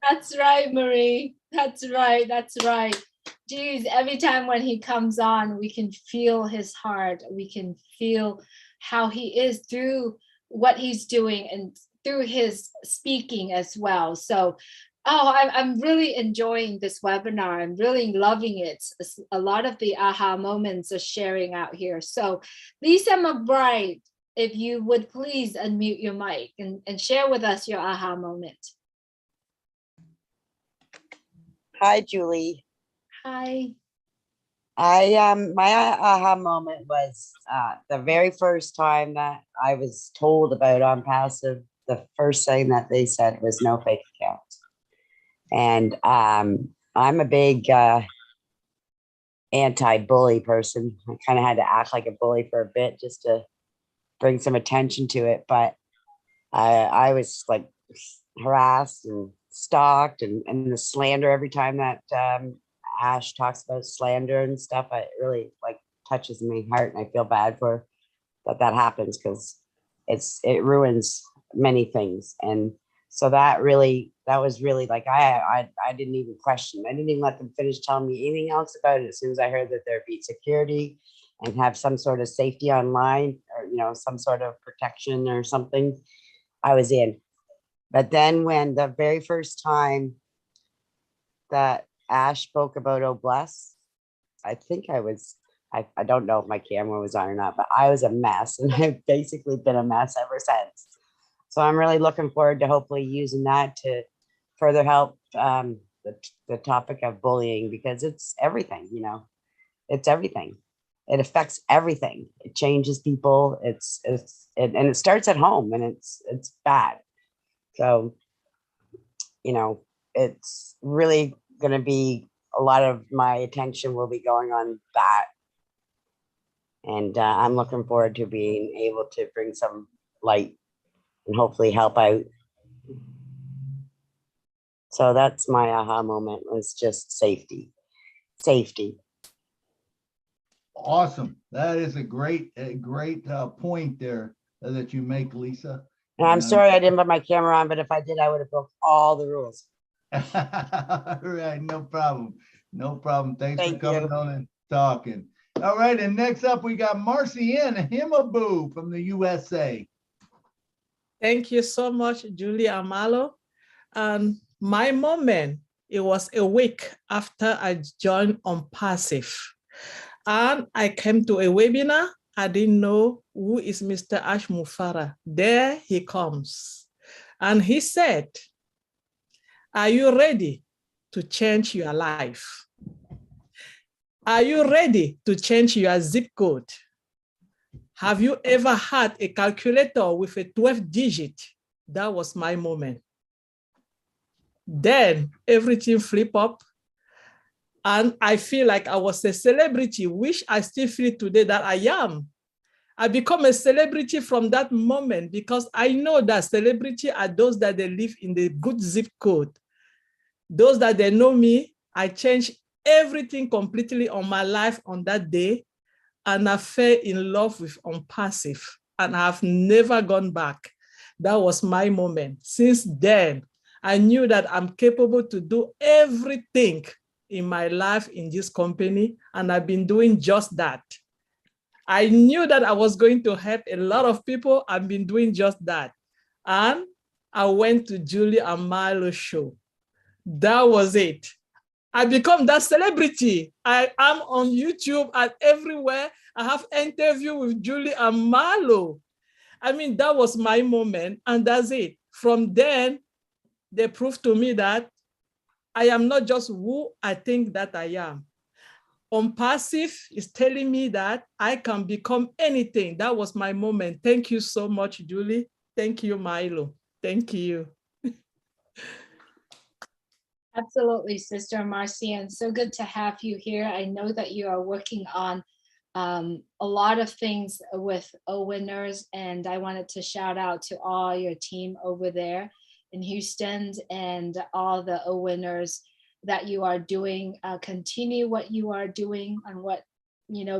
That's right, Marie. That's right. That's right. Geez, every time when he comes on, we can feel his heart. We can feel how he is through what he's doing and through his speaking as well. So, I'm really enjoying this webinar. I'm really loving it. A lot of the aha moments are sharing out here. So, Lisa McBride, if you would please unmute your mic and share with us your aha moment. Hi, Julie. Hi. My aha moment was the very first time that I was told about ONPASSIVE. The first thing that they said was no fake accounts. And I'm a big anti-bully person. I kind of had to act like a bully for a bit just to bring some attention to it. But I was like harassed and stalked and the slander every time that Ash talks about slander and stuff. It really like touches my heart, and I feel bad for that happens because it ruins many things. And so that was really like I didn't even question. I didn't even let them finish telling me anything else about it. As soon as I heard that there'd be security and have some sort of safety online, or you know, some sort of protection or something, I was in. But then when the very first time that Ash spoke about Oh Bless, I think I don't know if my camera was on or not, but I was a mess, and I've basically been a mess ever since. So I'm really looking forward to hopefully using that to further help the topic of bullying, because it's everything, you know, it's everything. It affects everything. It changes people. And it starts at home, and it's bad. So, you know, it's really going to be a lot of my attention will be going on that. And I'm looking forward to being able to bring some light and hopefully help out. So that's my aha moment, was just safety. Awesome. That is a great point there that you make, Lisa. And I'm sorry I didn't put my camera on, but if I did, I would have broke all the rules. All right, no problem. No problem. Thanks Thank for coming you. on and talking. All right, and next up we got Marcy N. Himaboo from the USA. Thank you so much, Julie and Milo. And my moment, it was a week after I joined ONPASSIVE. And I came to a webinar. I didn't know who is Mr. Ash Mufara. There he comes. And he said, are you ready to change your life? Are you ready to change your zip code? Have you ever had a calculator with a 12 digit? That was my moment. Then everything flipped up, and I feel like I was a celebrity, which I still feel today that I am. I become a celebrity from that moment because I know that celebrity are those that they live in the good zip code. Those that they know me, I changed everything completely on my life on that day. And I fell in love with ONPASSIVE and I've never gone back. That was my moment. Since then, I knew that I'm capable to do everything in my life in this company, and I've been doing just that. I knew that I was going to help a lot of people. I've been doing just that. And I went to Julie and Milo show. That was it. I become that celebrity. I am on YouTube and everywhere. I have interview with Julie and Milo. I mean, that was my moment, and that's it. From then, they proved to me that I am not just who I think that I am. ONPASSIVE is telling me that I can become anything. That was my moment. Thank you so much, Julie. Thank you, Milo. Thank you. Absolutely, Sister Marcian. So good to have you here. I know that you are working on a lot of things with winners, and I wanted to shout out to all your team over there in Houston and all the winners that you are doing. Continue what you are doing and what,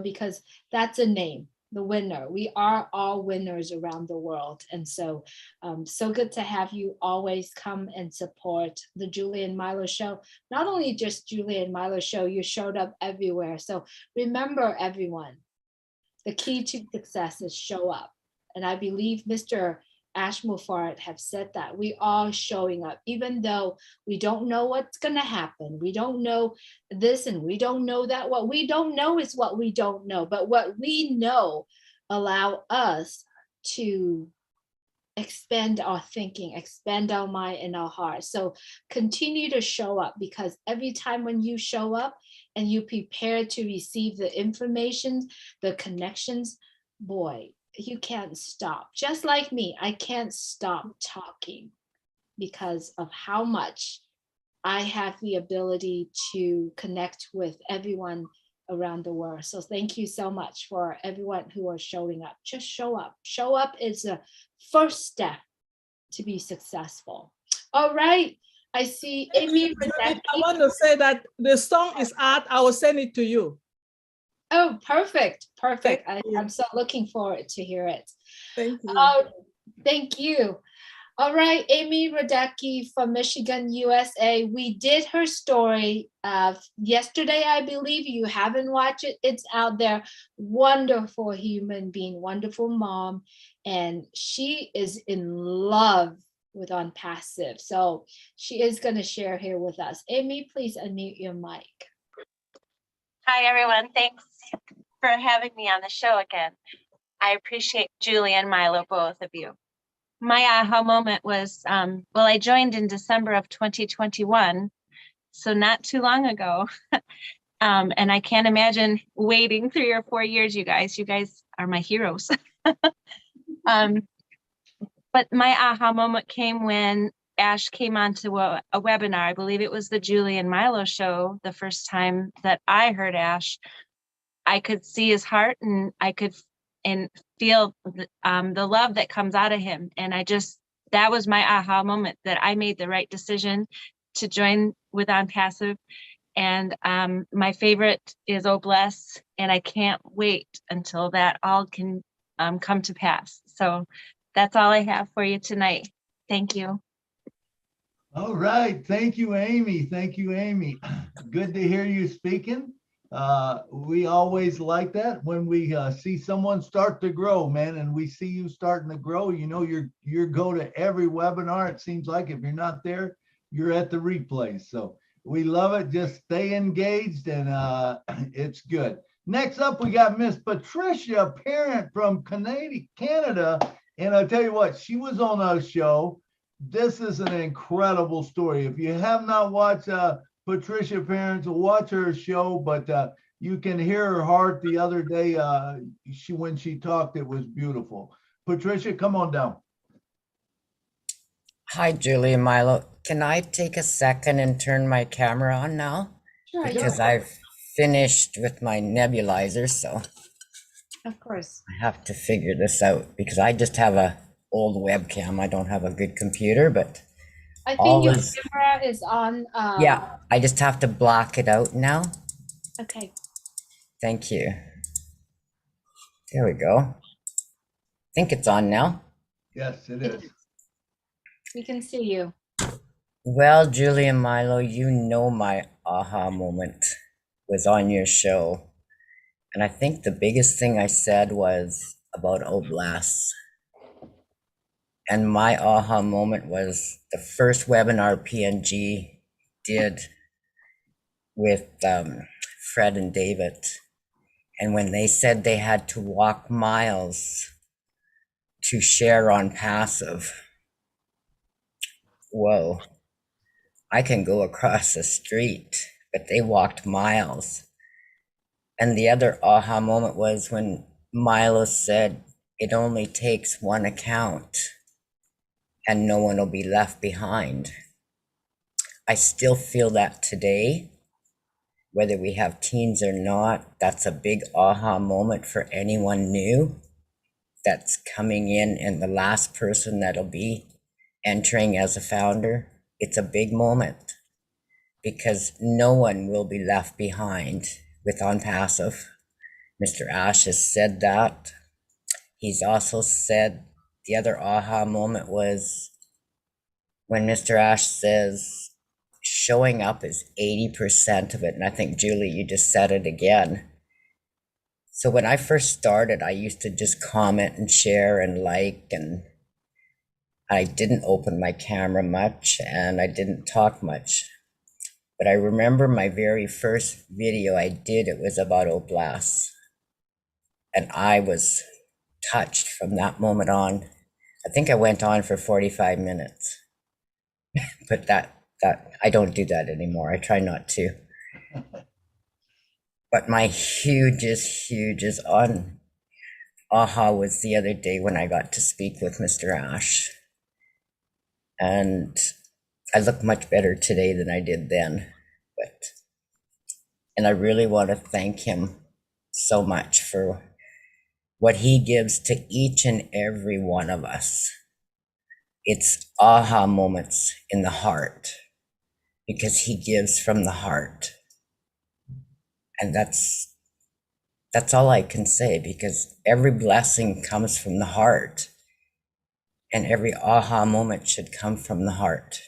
because that's a name. The winner. We are all winners around the world. And so, so good to have you always come and support the Julie and Milo show. Not only just Julie and Milo show, you showed up everywhere. So remember, everyone, the key to success is show up. And I believe Mr. Ash Mufarad have said that we are showing up, even though we don't know what's going to happen. We don't know this and we don't know that. What we don't know is what we don't know. But what we know allow us to expand our thinking, expand our mind and our heart. So continue to show up, because every time when you show up and you prepare to receive the information, the connections, boy, you can't stop. Just like me, I can't stop talking because of how much I have the ability to connect with everyone around the world. So thank you so much for everyone who are showing up. Just show up. Show up is the first step to be successful. All right. I see Amy. I want to say that the song is out. I will send it to you. Oh, perfect. Perfect. I'm so looking forward to hear it. Thank you. Thank you. All right, Amy Radecki from Michigan, USA. We did her story yesterday, I believe. You haven't watched it. It's out there. Wonderful human being, wonderful mom. And she is in love with ONPASSIVE. So she is going to share here with us. Amy, please unmute your mic. Hi, everyone. Thanks for having me on the show again. I appreciate Julie and Milo, both of you. My aha moment was, well, I joined in December of 2021, so not too long ago. And I can't imagine waiting 3 or 4 years, you guys. You guys are my heroes. But my aha moment came when Ash came onto a webinar. I believe it was the Julie and Milo show. The first time that I heard Ash, I could see his heart, and I could feel the love that comes out of him. And that was my aha moment, that I made the right decision to join with ONPASSIVE. And my favorite is Oh Bless, and I can't wait until that all can come to pass. So that's all I have for you tonight. Thank you. All right. Thank you, Amy. Thank you, Amy. Good to hear you speaking. We always like that when we see someone start to grow, man, and we see you starting to grow. You know, you're go to every webinar. It seems like if you're not there, you're at the replay. So we love it. Just stay engaged, and it's good. Next up, we got Miss Patricia Parent from Canada. And I'll tell you what, she was on our show. This is an incredible story. If you have not watched Patricia Parents, watch her show, but you can hear her heart. The other day, when she talked, it was beautiful. Patricia, come on down. Hi, Julie and Milo. Can I take a second and turn my camera on now? Sure. Because I've finished with my nebulizer, so. Of course. I have to figure this out because I just have a old webcam. I don't have a good computer, but I think all your is, camera is on. yeah, I just have to block it out now. Okay. Thank you. There we go. I think it's on now. Yes, it is. We can see you. Well, Julie and Milo, you know my aha moment was on your show. And I think the biggest thing I said was about Oblast. And my aha moment was the first webinar PNG did with Fred and David. And when they said they had to walk miles to share ONPASSIVE, whoa, I can go across the street, but they walked miles. And the other aha moment was when Milo said, it only takes one account and no one will be left behind. I still feel that today, whether we have teens or not. That's a big aha moment for anyone new that's coming in and the last person that'll be entering as a founder. It's a big moment because no one will be left behind with ONPASSIVE. Mr. Ash has said that. He's also said the other aha moment was when Mr. Ash says showing up is 80% of it. And I think, Julie, you just said it again. So when I first started, I used to just comment and share and like, and I didn't open my camera much and I didn't talk much. But I remember my very first video I did, it was about Oblast. And I was touched from that moment on. I think I went on for 45 minutes, but that I don't do that anymore. I try not to. But my hugest aha was the other day when I got to speak with Mr. Ash. And I look much better today than I did then. And I really want to thank him so much for what he gives to each and every one of us. It's aha moments in the heart because he gives from the heart. And that's all I can say, because every blessing comes from the heart and every aha moment should come from the heart.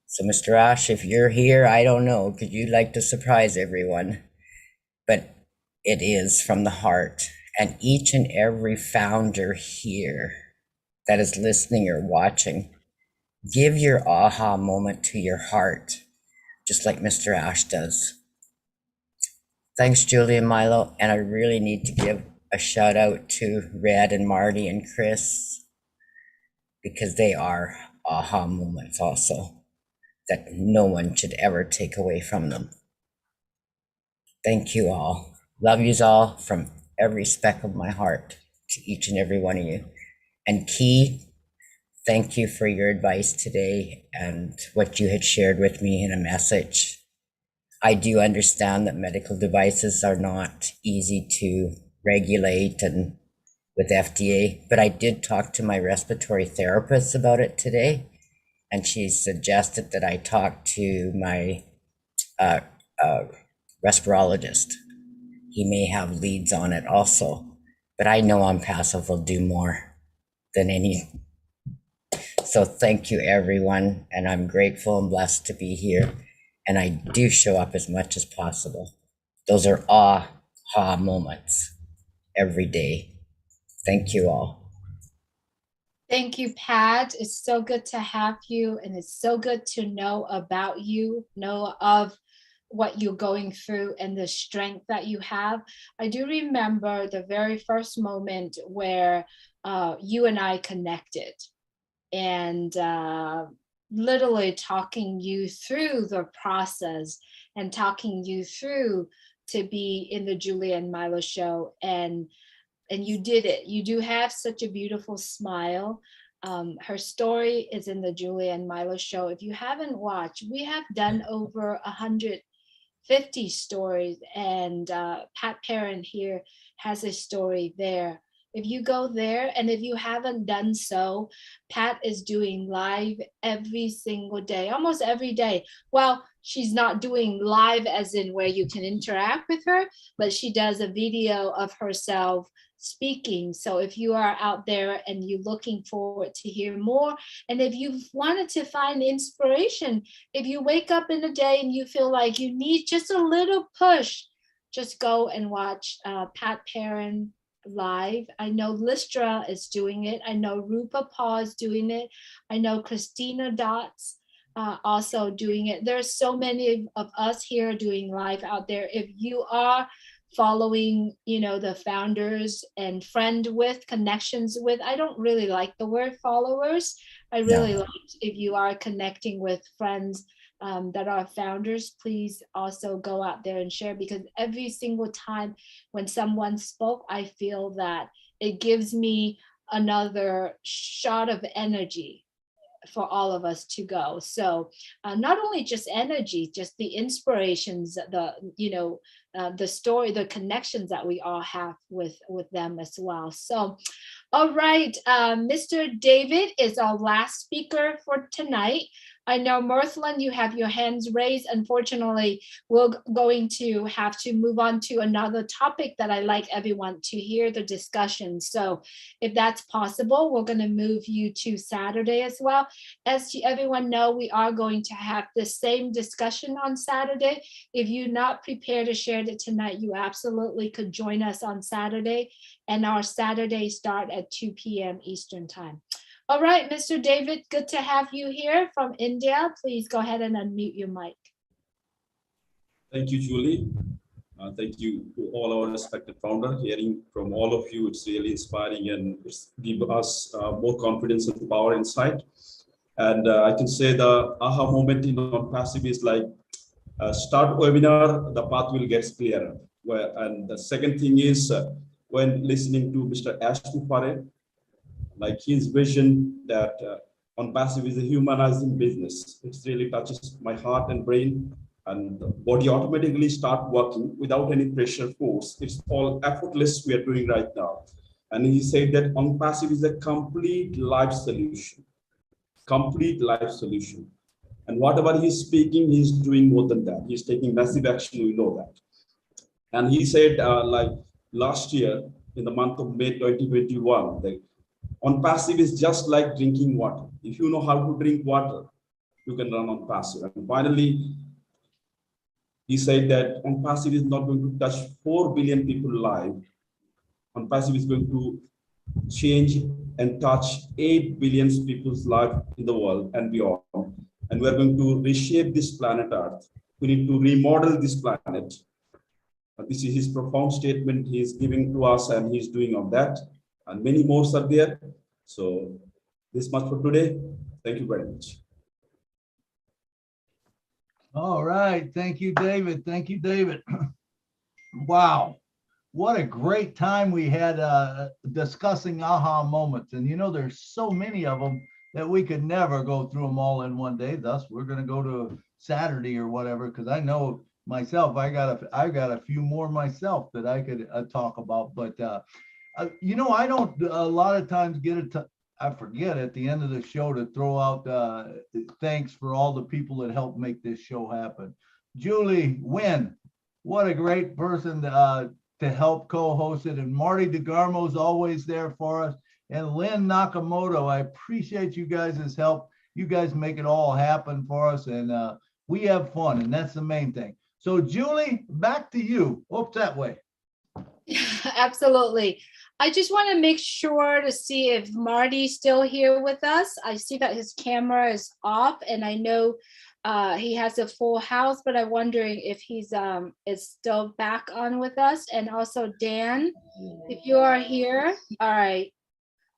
So Mr. Ash, if you're here, I don't know, because you'd like to surprise everyone, but it is from the heart. And each and every founder here that is listening or watching, give your aha moment to your heart, just like Mr. Ash does. Thanks, Julie and Milo. And I really need to give a shout out to Red and Marty and Chris, because they are aha moments also that no one should ever take away from them. Thank you all. Love yous all from every speck of my heart to each and every one of you. And Key, thank you for your advice today and what you had shared with me in a message. I do understand that medical devices are not easy to regulate and with FDA, but I did talk to my respiratory therapist about it today, and she suggested that I talk to my respirologist. He may have leads on it also, but I know ONPASSIVE will do more than any. So thank you, everyone, and I'm grateful and blessed to be here, and I do show up as much as possible. Those are aha moments every day. Thank you all. Thank you, Pat. It's so good to have you, and it's so good to know about you, know of what you're going through and the strength that you have. I do remember the very first moment where you and I connected, and literally talking you through the process and talking you through to be in the Julie and Milo show. And you did it. You do have such a beautiful smile. Her story is in the Julie and Milo show. If you haven't watched, we have done over 100 50 stories, and Pat Perrin here has a story there. If you go there, and if you haven't done so, Pat is doing live every single day, almost every day. Well, she's not doing live as in where you can interact with her, but she does a video of herself speaking. So if you are out there and you're looking forward to hear more, and if you've wanted to find inspiration, if you wake up in the day and you feel like you need just a little push, just go and watch Pat Perrin live. I know Listra is doing it. I know Rupa Paul is doing it. I know Christina Dots also doing it. There's so many of us here doing live out there. If you are following, the founders and friend with, connections with, I don't really like the word followers. I really like if you are connecting with friends that are founders, please also go out there and share, because every single time when someone spoke, I feel that it gives me another shot of energy for all of us to go. So not only just energy, just the inspirations, the story, the connections that we all have with them as well. So, all right, Mr. David is our last speaker for tonight. I know, Mirthland, you have your hands raised. Unfortunately, we're going to have to move on to another topic that I like everyone to hear the discussion. So if that's possible, we're going to move you to Saturday as well. As everyone know, we are going to have the same discussion on Saturday. If you're not prepared to share it tonight, you absolutely could join us on Saturday. And our Saturdays start at 2 p.m. Eastern time. All right, Mr. David, good to have you here from India. Please go ahead and unmute your mic. Thank you, Julie. Thank you to all our respected founders. Hearing from all of you, it's really inspiring and it's give us more confidence and power inside. And I can say the aha moment in ONPASSIVE is like start webinar, the path will get clearer. And the second thing is when listening to Mr. Ash Pufare, like his vision that ONPASSIVE is a humanizing business. It really touches my heart and brain, and the body automatically start working without any pressure force. It's all effortless we are doing right now. And he said that ONPASSIVE is a complete life solution. Complete life solution. And whatever he's speaking, he's doing more than that. He's taking massive action, we know that. And he said like last year, in the month of May 2021, that ONPASSIVE is just like drinking water. If you know how to drink water, you can run ONPASSIVE. And finally, he said that ONPASSIVE is not going to touch 4 billion people live. ONPASSIVE is going to change and touch 8 billion people's life in the world and beyond. And we're going to reshape this planet Earth. We need to remodel this planet. This is his profound statement he's giving to us, and he's doing on that. And many more are there. So this much for today. Thank you very much. All right. Thank you, David. Thank you, David. Wow. What a great time we had discussing aha moments. And there's so many of them that we could never go through them all in one day. Thus, we're going to go to Saturday or whatever, because I know myself, I got a few more myself that I could talk about. But I don't a lot of times I forget at the end of the show to throw out thanks for all the people that helped make this show happen. Julie Wynn, what a great person to help co-host it. And Marty DeGarmo is always there for us. And Lynn Nakamoto, I appreciate you guys' help. You guys make it all happen for us, and we have fun, and that's the main thing. So Julie, back to you. Oops, that way. Absolutely. I just want to make sure to see if Marty's still here with us. I see that his camera is off, and I know he has a full house, but I'm wondering if he's is still back on with us. And also Dan, if you are here. All right.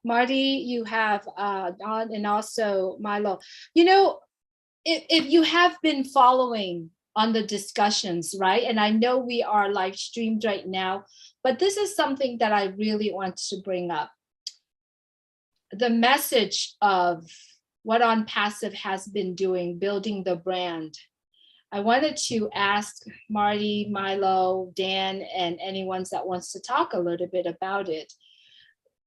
Marty, you have on, and also Milo. If you have been following on the discussions, right? And I know we are live streamed right now, but this is something that I really want to bring up. The message of what ONPASSIVE has been doing, building the brand. I wanted to ask Marty, Milo, Dan, and anyone that wants to talk a little bit about it.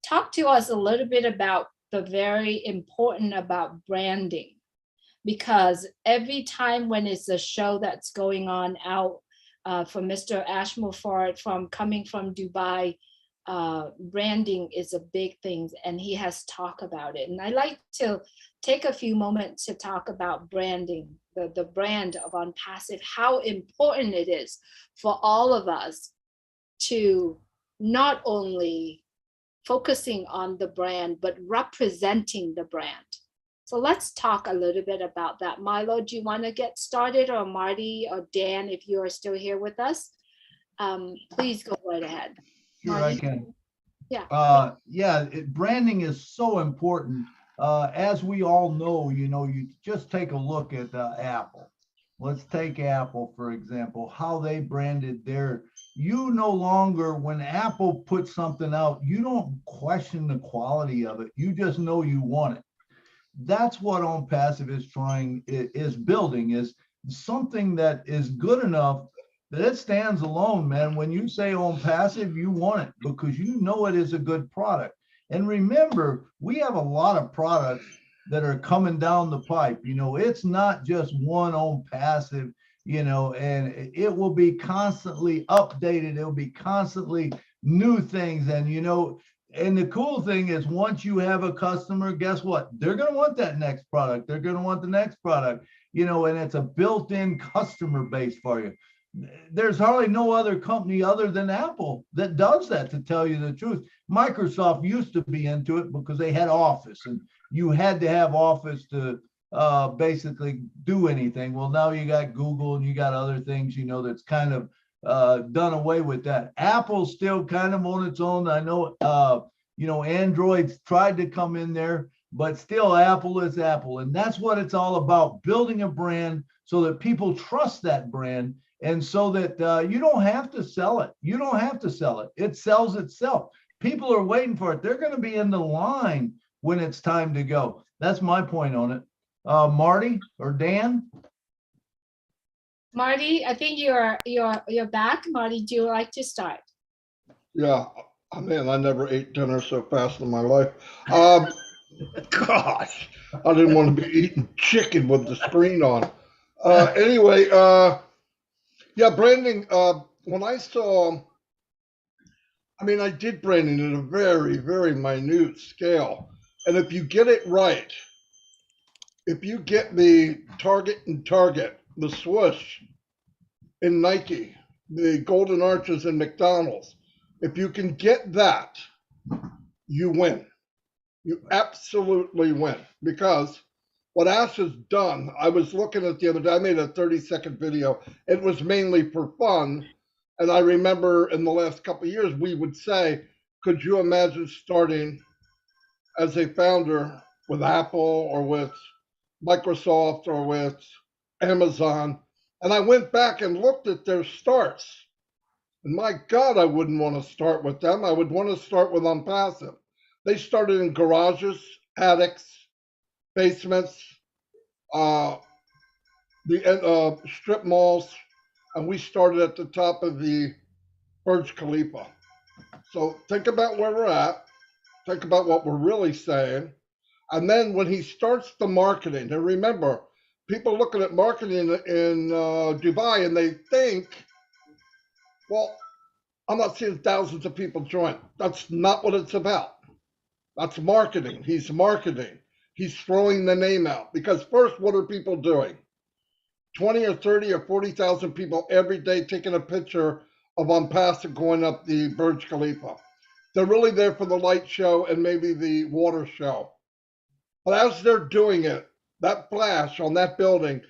Talk to us a little bit about the very important about branding, because every time when it's a show that's going on out for Mr. Ashmore from coming from Dubai, branding is a big thing, and he has talked about it. And I like to take a few moments to talk about branding, the brand of ONPASSIVE, how important it is for all of us to not only focusing on the brand, but representing the brand. So let's talk a little bit about that. Milo, do you want to get started, or Marty or Dan, if you are still here with us? Please go right ahead. Sure, Marty? I can. Yeah. Branding is so important. As we all know, you just take a look at Apple. Let's take Apple, for example, how they branded you no longer, when Apple puts something out, you don't question the quality of it. You just know you want it. That's what ONPASSIVE is building, is something that is good enough that it stands alone, man. When you say ONPASSIVE, you want it because you know it is a good product. And remember, we have a lot of products that are coming down the pipe. It's not just one ONPASSIVE, and it will be constantly updated. It will be constantly new things. And the cool thing is, once you have a customer, guess what? They're going to want that next product. They're going to want the next product, and it's a built-in customer base for you. There's hardly no other company other than Apple that does that, to tell you the truth. Microsoft used to be into it because they had Office, and you had to have Office to basically do anything. Well, now you got Google and you got other things, that's kind of done away with that. Apple's still kind of on its own. I know, Android's tried to come in there, but still Apple is Apple. And that's what it's all about, building a brand so that people trust that brand, and so that you don't have to sell it. You don't have to sell it. It sells itself. People are waiting for it. They're going to be in the line when it's time to go. That's my point on it. Marty or Dan? Marty, I think you're back. Marty, do you like to start? Yeah, I never ate dinner so fast in my life. Gosh, I didn't want to be eating chicken with the screen on. Anyway, branding. When I saw, I did branding at a very, very minute scale. And if you get it right, if you get the Target, the swoosh in Nike, the golden arches in McDonald's, if you can get that, you win. You absolutely win. Because what Ash has done, I was looking at the other day, I made a 30-second video. It was mainly for fun. And I remember in the last couple of years, we would say, could you imagine starting as a founder with Apple or with Microsoft or with Amazon? And I went back and looked at their starts. And my God, I wouldn't want to start with them. I would want to start with ONPASSIVE. They started in garages, attics, basements, the strip malls, and we started at the top of the Burj Khalifa. So think about where we're at. Think about what we're really saying. And then when he starts the marketing, and remember, people looking at marketing in Dubai and they think, well, I'm not seeing thousands of people join. That's not what it's about. That's marketing. He's marketing. He's throwing the name out. Because first, what are people doing? 20 or 30 or 40,000 people every day taking a picture of ONPASSIVE going up the Burj Khalifa. They're really there for the light show and maybe the water show. But as they're doing it, that flash on that building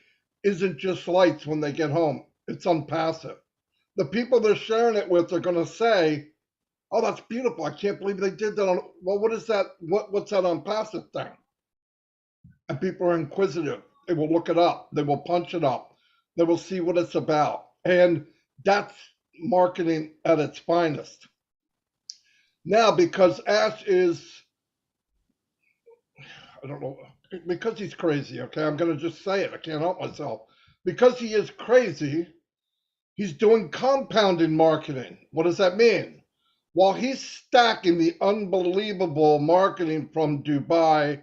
isn't just lights when they get home. It's ONPASSIVE. The people they're sharing it with are going to say, oh, that's beautiful. I can't believe they did that. Well, what is that? What's that ONPASSIVE thing? And people are inquisitive. They will look it up. They will punch it up. They will see what it's about. And that's marketing at its finest. Now, because Ash is, I don't know, because he's crazy, okay? I'm going to just say it. I can't help myself. because he is crazy, he's doing compounding marketing. What does that mean? While he's stacking the unbelievable marketing from Dubai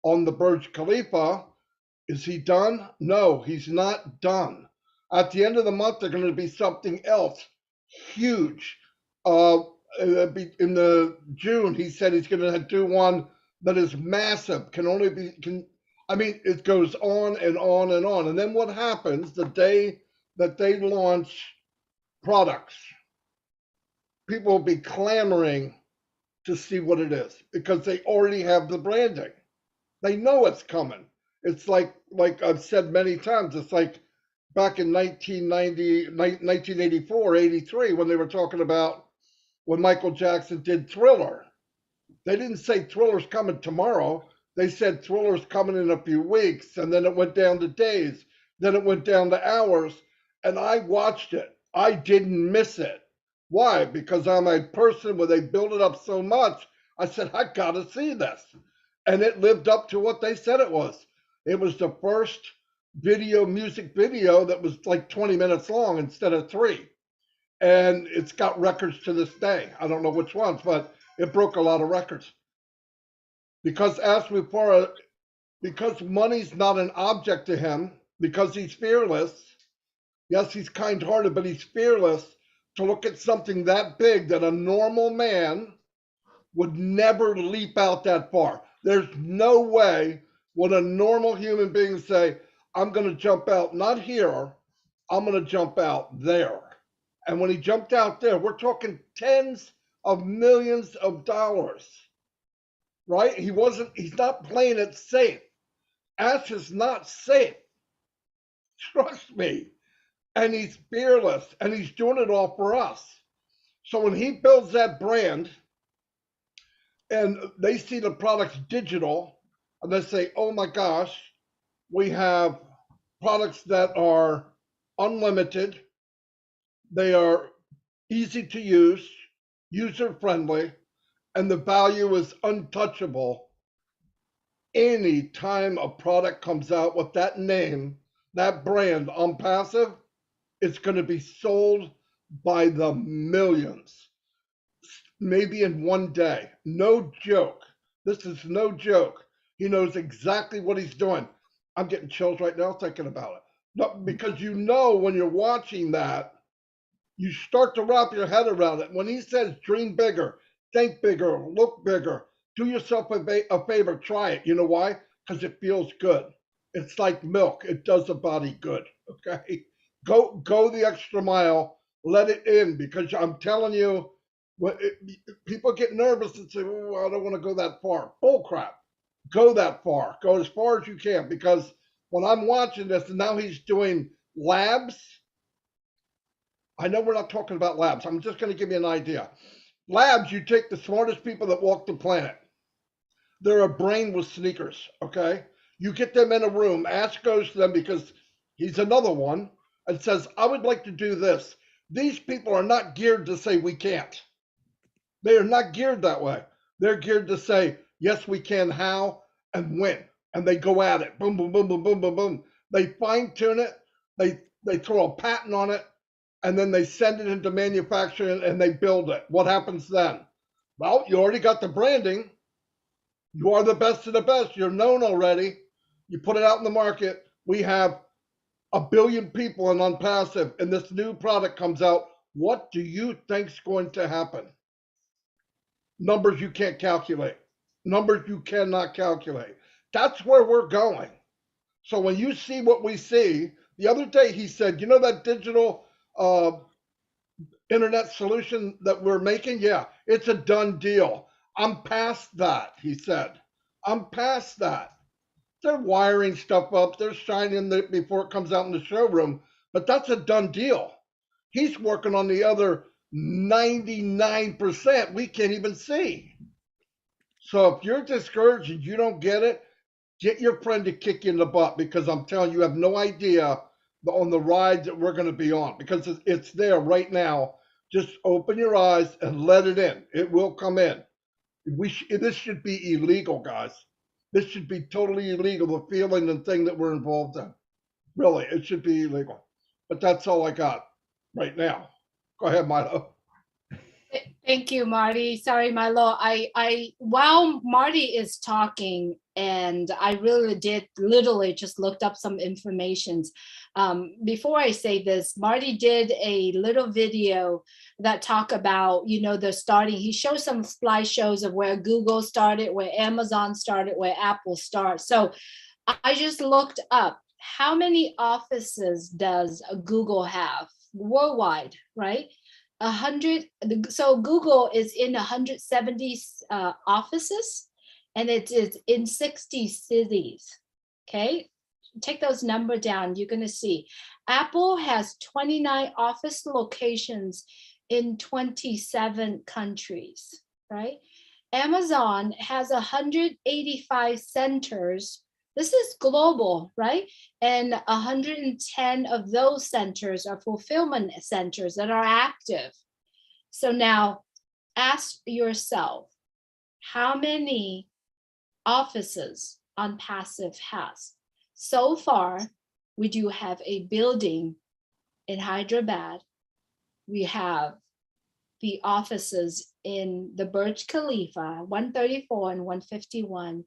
on the Burj Khalifa, is he done? No, he's not done. At the end of the month, there's going to be something else huge. In the June, he said he's going to do one that is massive. It goes on and on and on. And then what happens the day that they launch products? People will be clamoring to see what it is because they already have the branding. They know it's coming. It's like I've said many times, it's like back in 1984, 83, when they were talking about when Michael Jackson did Thriller. They didn't say Thriller's coming tomorrow. They said Thriller's coming in a few weeks, and then it went down to days. Then it went down to hours, and I watched it. I didn't miss it. Why? Because I'm a person where they build it up so much. I said, I gotta see this. And it lived up to what they said it was. It was the first music video that was like 20 minutes long instead of 3. And it's got records to this day. I don't know which ones, but it broke a lot of records. Because because money's not an object to him, because he's fearless. Yes, he's kind-hearted, but he's fearless to look at something that big that a normal man would never leap out that far. There's no way would a normal human being say, I'm going to jump out, not here, I'm going to jump out there. And when he jumped out there, we're talking tens of millions of dollars, right? He's not playing it safe. Ash is not safe. Trust me. And he's fearless, and he's doing it all for us. So when he builds that brand and they see the products digital, and they say, oh my gosh, we have products that are unlimited, they are easy to use, user-friendly, and the value is untouchable. Any time a product comes out with that name, that brand, ONPASSIVE, it's going to be sold by the millions, maybe in one day. No joke. This is no joke. He knows exactly what he's doing. I'm getting chills right now thinking about it. No, because when you're watching that, you start to wrap your head around it. When he says dream bigger, think bigger, look bigger, do yourself a favor, try it. You know why? Because it feels good. It's like milk. It does the body good. Okay? Go the extra mile, let it in, because I'm telling you, people get nervous and say, oh, I don't want to go that far. Bull crap. Go that far. Go as far as you can, because when I'm watching this and now he's doing labs, I know we're not talking about labs. I'm just going to give you an idea. Labs, you take the smartest people that walk the planet. They're a brain with sneakers, okay? You get them in a room. Ash goes to them because he's another one and says, I would like to do this. These people are not geared to say we can't. They are not geared that way. They're geared to say, yes, we can, how, and when. And they go at it. Boom, boom, boom, boom, boom, boom, boom. They fine tune it. They throw a patent on it. And then they send it into manufacturing and they build it. What happens then? Well, you already got the branding. You are the best of the best. You're known already. You put it out in the market. We have 1 billion people in ONPASSIVE, and this new product comes out. What do you think's going to happen? Numbers you can't calculate. Numbers you cannot calculate. That's where we're going. So when you see what we see, the other day he said, you know that digital internet solution that we're making? Yeah, it's a done deal. I'm past that, he said. I'm past that. They're wiring stuff up. They're shining it before it comes out in the showroom, but that's a done deal. He's working on the other 99% we can't even see. So if you're discouraged and you don't get it, get your friend to kick you in the butt, because I'm telling you, you have no idea on the ride that we're going to be on, because it's there right now. Just open your eyes and let it in. It will come in. This should be illegal, guys. This should be totally illegal, the feeling and thing that we're involved in. Really, it should be illegal. But that's all I got right now. Go ahead, Milo. Thank you, Marty. Sorry, Milo. While Marty is talking, and I really did literally just looked up some information. Before I say this, Marty did a little video that talk about, the starting. He shows some slideshows of where Google started, where Amazon started, where Apple started. So I just looked up how many offices does Google have worldwide, right? 100. So Google is in 170 offices, and it is in 60 cities. Okay, take those numbers down. You're going to see Apple has 29 office locations in 27 countries, right? Amazon has 185 centers. This is global, right? And 110 of those centers are fulfillment centers that are active. So now ask yourself, how many offices ONPASSIVE has? So far, we do have a building in Hyderabad. We have the offices in the Burj Khalifa, 134 and 151.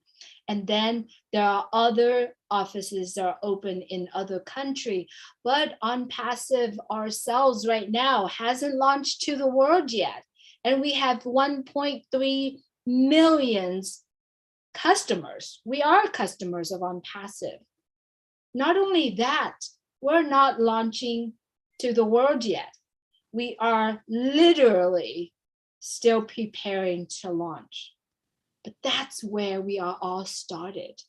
And then there are other offices that are open in other countries. But ONPASSIVE ourselves right now hasn't launched to the world yet. And we have 1.3 million customers. We are customers of ONPASSIVE. Not only that, we're not launching to the world yet. We are literally still preparing to launch. But that's where we are all started.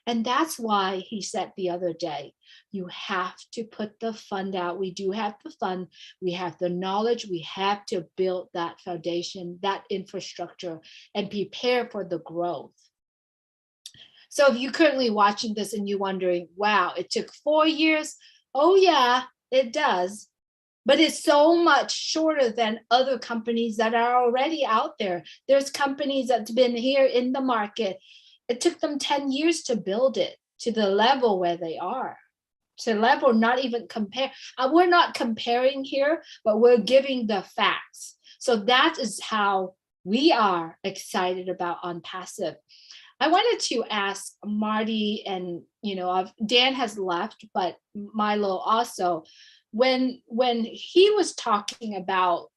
And that's why he said the other day, you have to put the fund out. We do have the fund. We have the knowledge. We have to build that foundation, that infrastructure, and prepare for the growth. So if you're currently watching this and you're wondering, wow, it took 4 years. Oh yeah, it does. But it's so much shorter than other companies that are already out there. There's companies that's been here in the market. It took them 10 years to build it to the level where they are. To level, not even compare. We're not comparing here, but we're giving the facts. So that is how we are excited about ONPASSIVE. I wanted to ask Marty, and Dan has left, but Milo also, when he was talking about,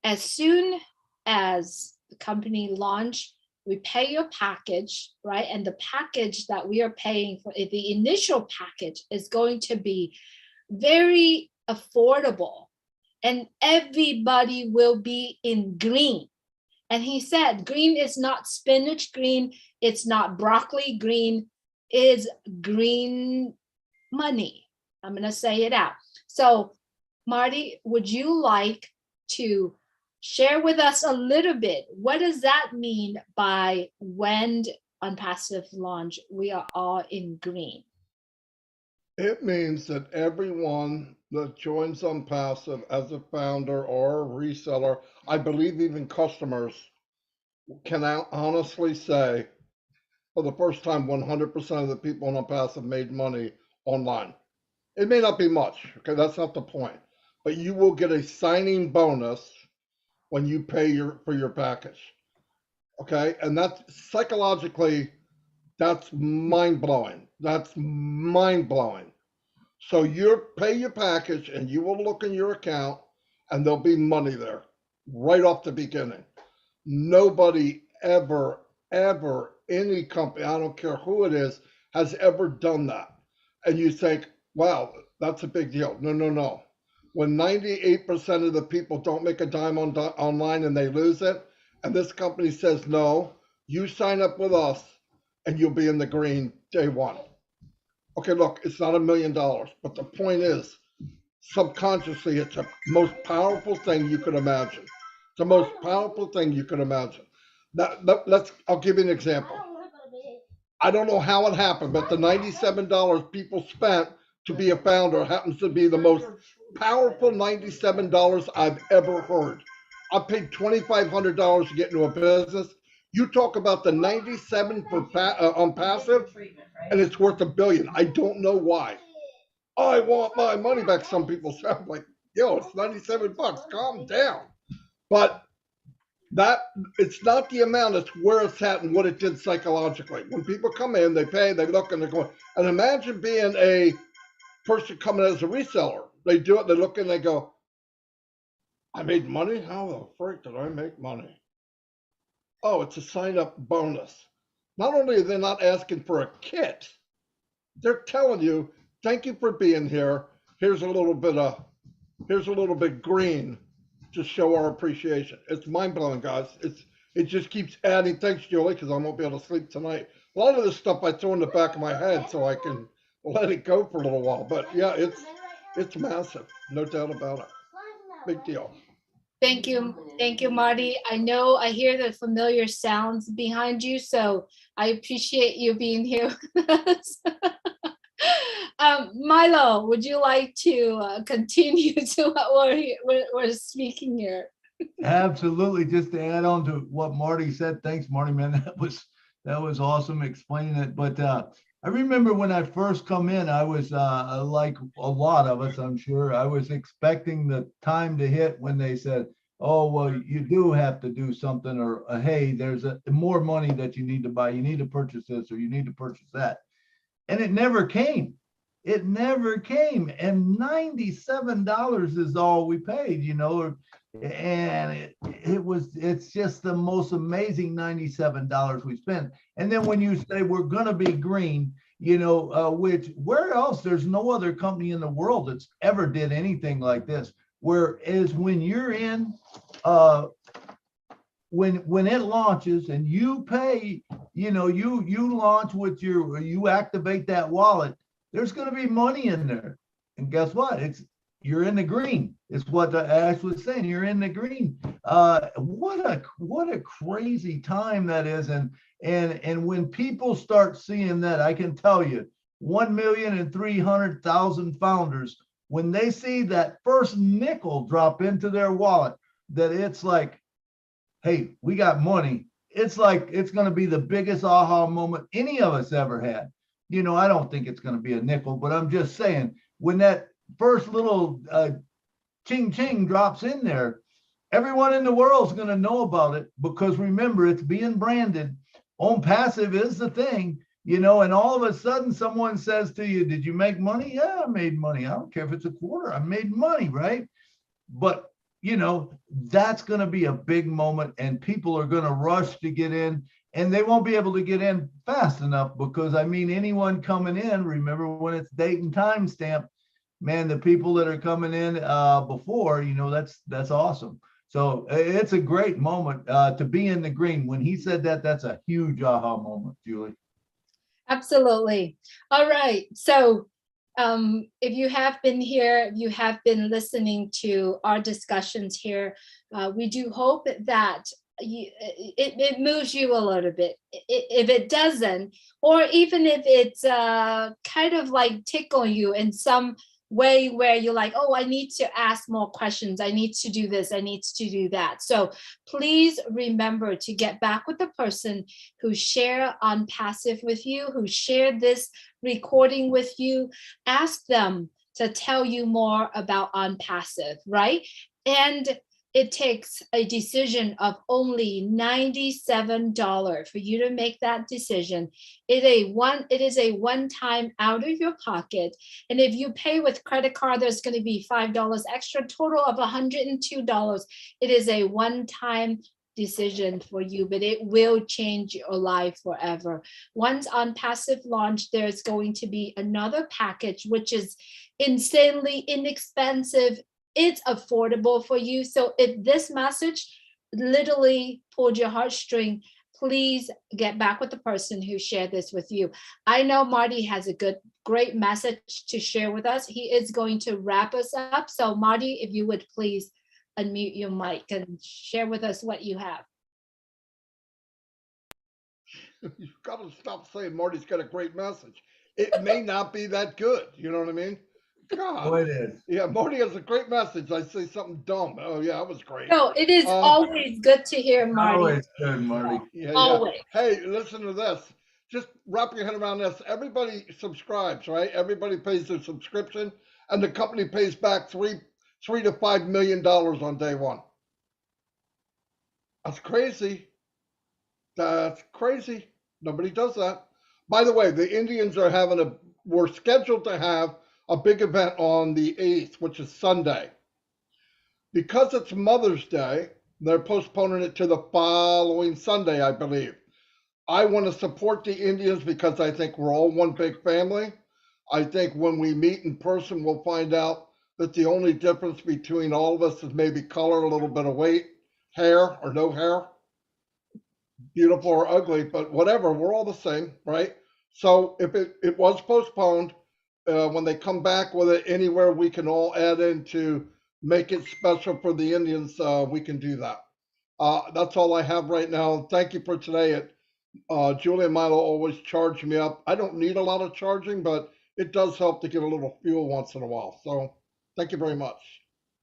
as soon as the company launch, we pay your package, right? And the package that we are paying for, the initial package, is going to be very affordable, and everybody will be in green. And he said, green is not spinach green, it's not broccoli green, it's green money. I'm going to say it out. So, Marty, would you like to share with us a little bit? What does that mean by when ONPASSIVE launch, we are all in green? It means that everyone that joins ONPASSIVE as a founder or a reseller, I believe even customers, can honestly say, for the first time, 100% of the people on ONPASSIVE made money online. It may not be much, okay, that's not the point, but you will get a signing bonus when you pay for your package, okay? And that's psychologically, that's mind-blowing. That's mind-blowing. So you pay your package and you will look in your account and there'll be money there right off the beginning. Nobody ever, any company, I don't care who it is, has ever done that. And you think, wow, that's a big deal. No. When 98% of the people don't make a dime online and they lose it, and this company says, no, you sign up with us and you'll be in the green day one. Okay, look, it's not $1 million, but the point is, subconsciously, it's the most powerful thing you could imagine. It's the most powerful thing you could imagine. I'll give you an example. I don't know how it happened, but the $97 people spent to be a founder happens to be the most powerful $97 I've ever heard. I paid $2,500 to get into a business. You talk about the 97 for on passive, and it's worth $1 billion. I don't know why. I want my money back. Some people say, I'm like, yo, it's 97 bucks. Calm down. But that it's not the amount, it's where it's at and what it did psychologically. When people come in, they pay, they look, and they're going. And imagine being a person coming as a reseller. They do it, they look, and they go, I made money? How the frick did I make money? Oh, it's a sign-up bonus. Not only are they not asking for a kit, they're telling you, thank you for being here. Here's a little bit green to show our appreciation. It's mind-blowing, guys. It just keeps adding. Thanks, Julie, because I won't be able to sleep tonight. A lot of this stuff I throw in the back of my head so I can let it go for a little while. But yeah, it's massive, no doubt about it. Big deal. Thank you, Marty. I know I hear the familiar sounds behind you, so I appreciate you being here with us. Milo, would you like to continue to what we're speaking here? Absolutely. Just to add on to what Marty said, thanks, Marty, man. That was awesome explaining it. But I remember when I first come in, I was like a lot of us, I'm sure, I was expecting the time to hit when they said, oh, well, you do have to do something, or hey, there's more money that you need to buy. You need to purchase this, or you need to purchase that. And it never came. It never came. And $97 is all we paid, and it's just the most amazing $97 we spent. And then when you say we're going to be green, which where else, there's no other company in the world that's ever did anything like this, whereas when you're in when it launches and you pay, you launch with you activate that wallet, there's going to be money in there. And guess what? You're in the green. It's what Ash was saying. You're in the green. What a crazy time that is. And when people start seeing that, I can tell you, 1,300,000 founders, when they see that first nickel drop into their wallet, that it's like, hey, we got money. It's like it's going to be the biggest aha moment any of us ever had. I don't think it's going to be a nickel, but I'm just saying, when that first little ching ching drops in there, everyone in the world is going to know about it, because remember, it's being branded. ONPASSIVE is the thing, and all of a sudden someone says to you, did you make money? Yeah, I made money. I don't care if it's a quarter. I made money, right? But that's going to be a big moment, and people are going to rush to get in, and they won't be able to get in fast enough, because anyone coming in, remember when it's date and time stamp, man, the people that are coming in before, that's awesome. So it's a great moment to be in the green. When he said that, that's a huge aha moment, Julie. Absolutely. All right. So if you have been here, if you have been listening to our discussions here, we do hope that it moves you a little bit. If it doesn't, or even if it's kind of like tickle you in some way where you're like, oh, I need to ask more questions. I need to do this. I need to do that. So please remember to get back with the person who shared ONPASSIVE with you, who shared this recording with you. Ask them to tell you more about ONPASSIVE, right? And it takes a decision of only $97 for you to make that decision. It is a one-time out of your pocket. And if you pay with credit card, there's going to be $5 extra, total of $102. It is a one-time decision for you, but it will change your life forever. Once ONPASSIVE launch, there's going to be another package, which is insanely inexpensive. It's affordable for you. So if this message literally pulled your heartstring, please get back with the person who shared this with you. I know Marty has a great message to share with us. He is going to wrap us up. So Marty, if you would please unmute your mic and share with us what you have. You've got to stop saying Marty's got a great message. It may not be that good. You know what I mean? God. Oh, it is. Yeah, Marty has a great message. I say something dumb. Oh yeah, that was great. No, it is always good to hear Marty. Always good, Marty. Yeah, Always. yeah. Hey, listen to this. Just wrap your head around this. Everybody subscribes, right? Everybody pays their subscription, and the company pays back $3 to $5 million on day one. That's crazy. That's crazy. Nobody does that. By the way, the Indians are we're scheduled to have a big event on the 8th, which is Sunday. Because it's Mother's Day, they're postponing it to the following Sunday, I believe. I want to support the Indians because I think we're all one big family. I think when we meet in person, we'll find out that the only difference between all of us is maybe color, a little bit of weight, hair or no hair, beautiful or ugly, but whatever, we're all the same, right? So if it was postponed, when they come back with it, anywhere we can all add in to make it special for the Indians, we can do that. That's all I have right now. Thank you for today. Julie and Milo always charge me up. I don't need a lot of charging, but it does help to get a little fuel once in a while. So thank you very much.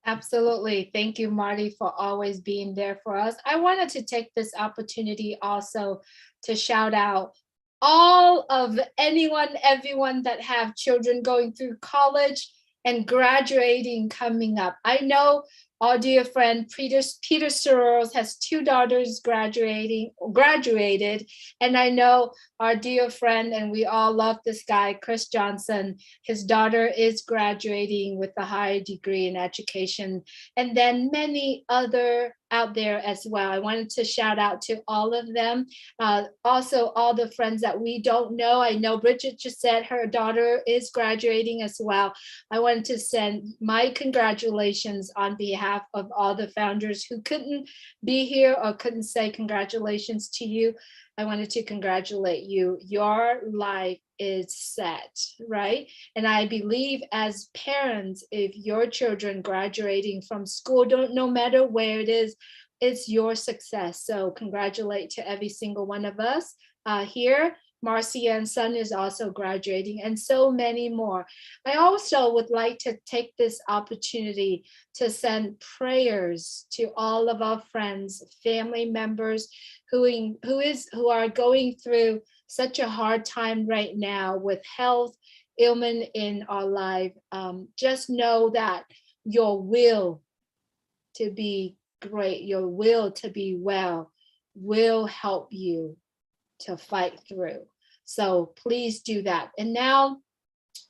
Absolutely. Thank you, Marty, for always being there for us. I wanted to take this opportunity also to shout out all of everyone that have children going through college and graduating coming up. I know our dear friend Peter Sorrells has 2 daughters graduated, and I know our dear friend, and we all love this guy, Chris Johnson, his daughter is graduating with a high degree in education, and then many other out there as well. I wanted to shout out to all of them. Also, all the friends that we don't know. I know Bridget just said her daughter is graduating as well. I wanted to send my congratulations on behalf of all the founders who couldn't be here or couldn't say congratulations to you. I wanted to congratulate you. Your life is set, right? And I believe as parents, if your children graduating from school, no matter where it is, it's your success. So congratulate to every single one of us here. Marcia and son is also graduating, and so many more. I also would like to take this opportunity to send prayers to all of our friends, family members who are going through such a hard time right now with health, ailment in our life. Just know that your will to be great, your will to be well, will help you to fight through. So please do that. And now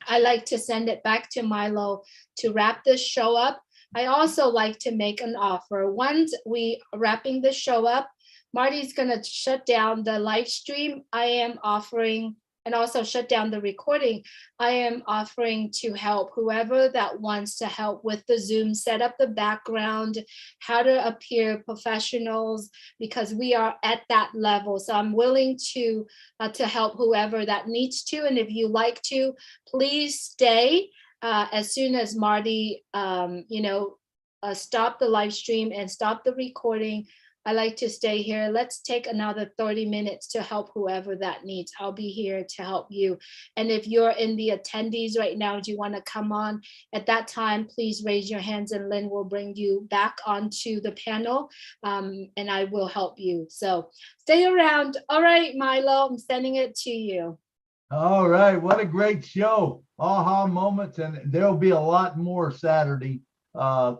I like to send it back to Milo to wrap this show up. I also like to make an offer. Once we wrapping the show up, Marty's gonna shut down the live stream. I am offering, and also shut down the recording. I am offering to help whoever that wants to help with the Zoom, set up the background, how to appear professionals, because we are at that level. So I'm willing to help whoever that needs to. And if you like to, please stay as soon as Marty, stop the live stream and stop the recording. I like to stay here. Let's take another 30 minutes to help whoever that needs. I'll be here to help you. And if you're in the attendees right now, do you want to come on at that time, please raise your hands and Lynn will bring you back onto the panel and I will help you. So stay around. All right, Milo, I'm sending it to you. All right. What a great show. Aha moments. And there'll be a lot more Saturday.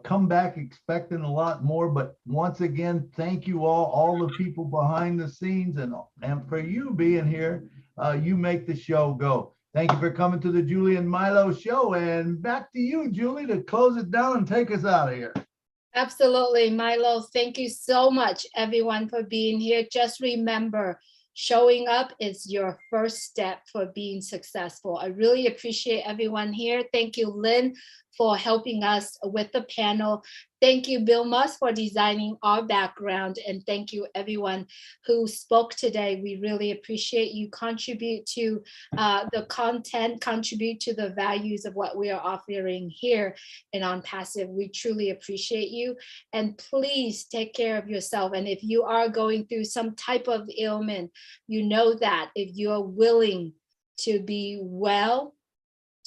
Come back expecting a lot more, but once again, thank you all the people behind the scenes, and for you being here. You make the show go. Thank you for coming to the Julie and Milo show, and back to you, Julie, to close it down and take us out of here. Absolutely, Milo. Thank you so much, everyone, for being here. Just remember, showing up is your first step for being successful. I really appreciate everyone here. Thank you, Lynn, for helping us with the panel. Thank you, Bill Musk, for designing our background. And thank you, everyone who spoke today. We really appreciate you. Contribute to the content, contribute to the values of what we are offering here in ONPASSIVE. We truly appreciate you. And please take care of yourself. And if you are going through some type of ailment, you know that if you are willing to be well,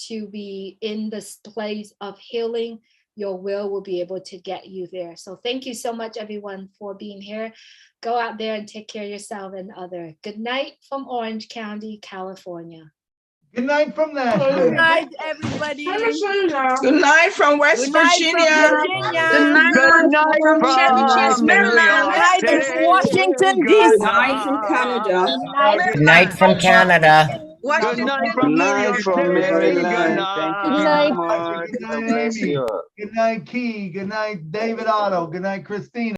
to be in this place of healing, your will be able to get you there. So thank you so much, everyone, for being here. Go out there and take care of yourself and other. Good night from Orange County, California. Good night from Nashville. Good night, everybody. Good night from West Good night Virginia. from Virginia. Good night from Chevy Chase, Maryland. Good night from Washington, Good D.C. night from Canada. Good night from Canada. Good night from Good New night York from City. Good Maryland. Thank you night. very much. Good God night, bless Amy. you. Good night, Key. Good night, David Otto. Good night, Christina.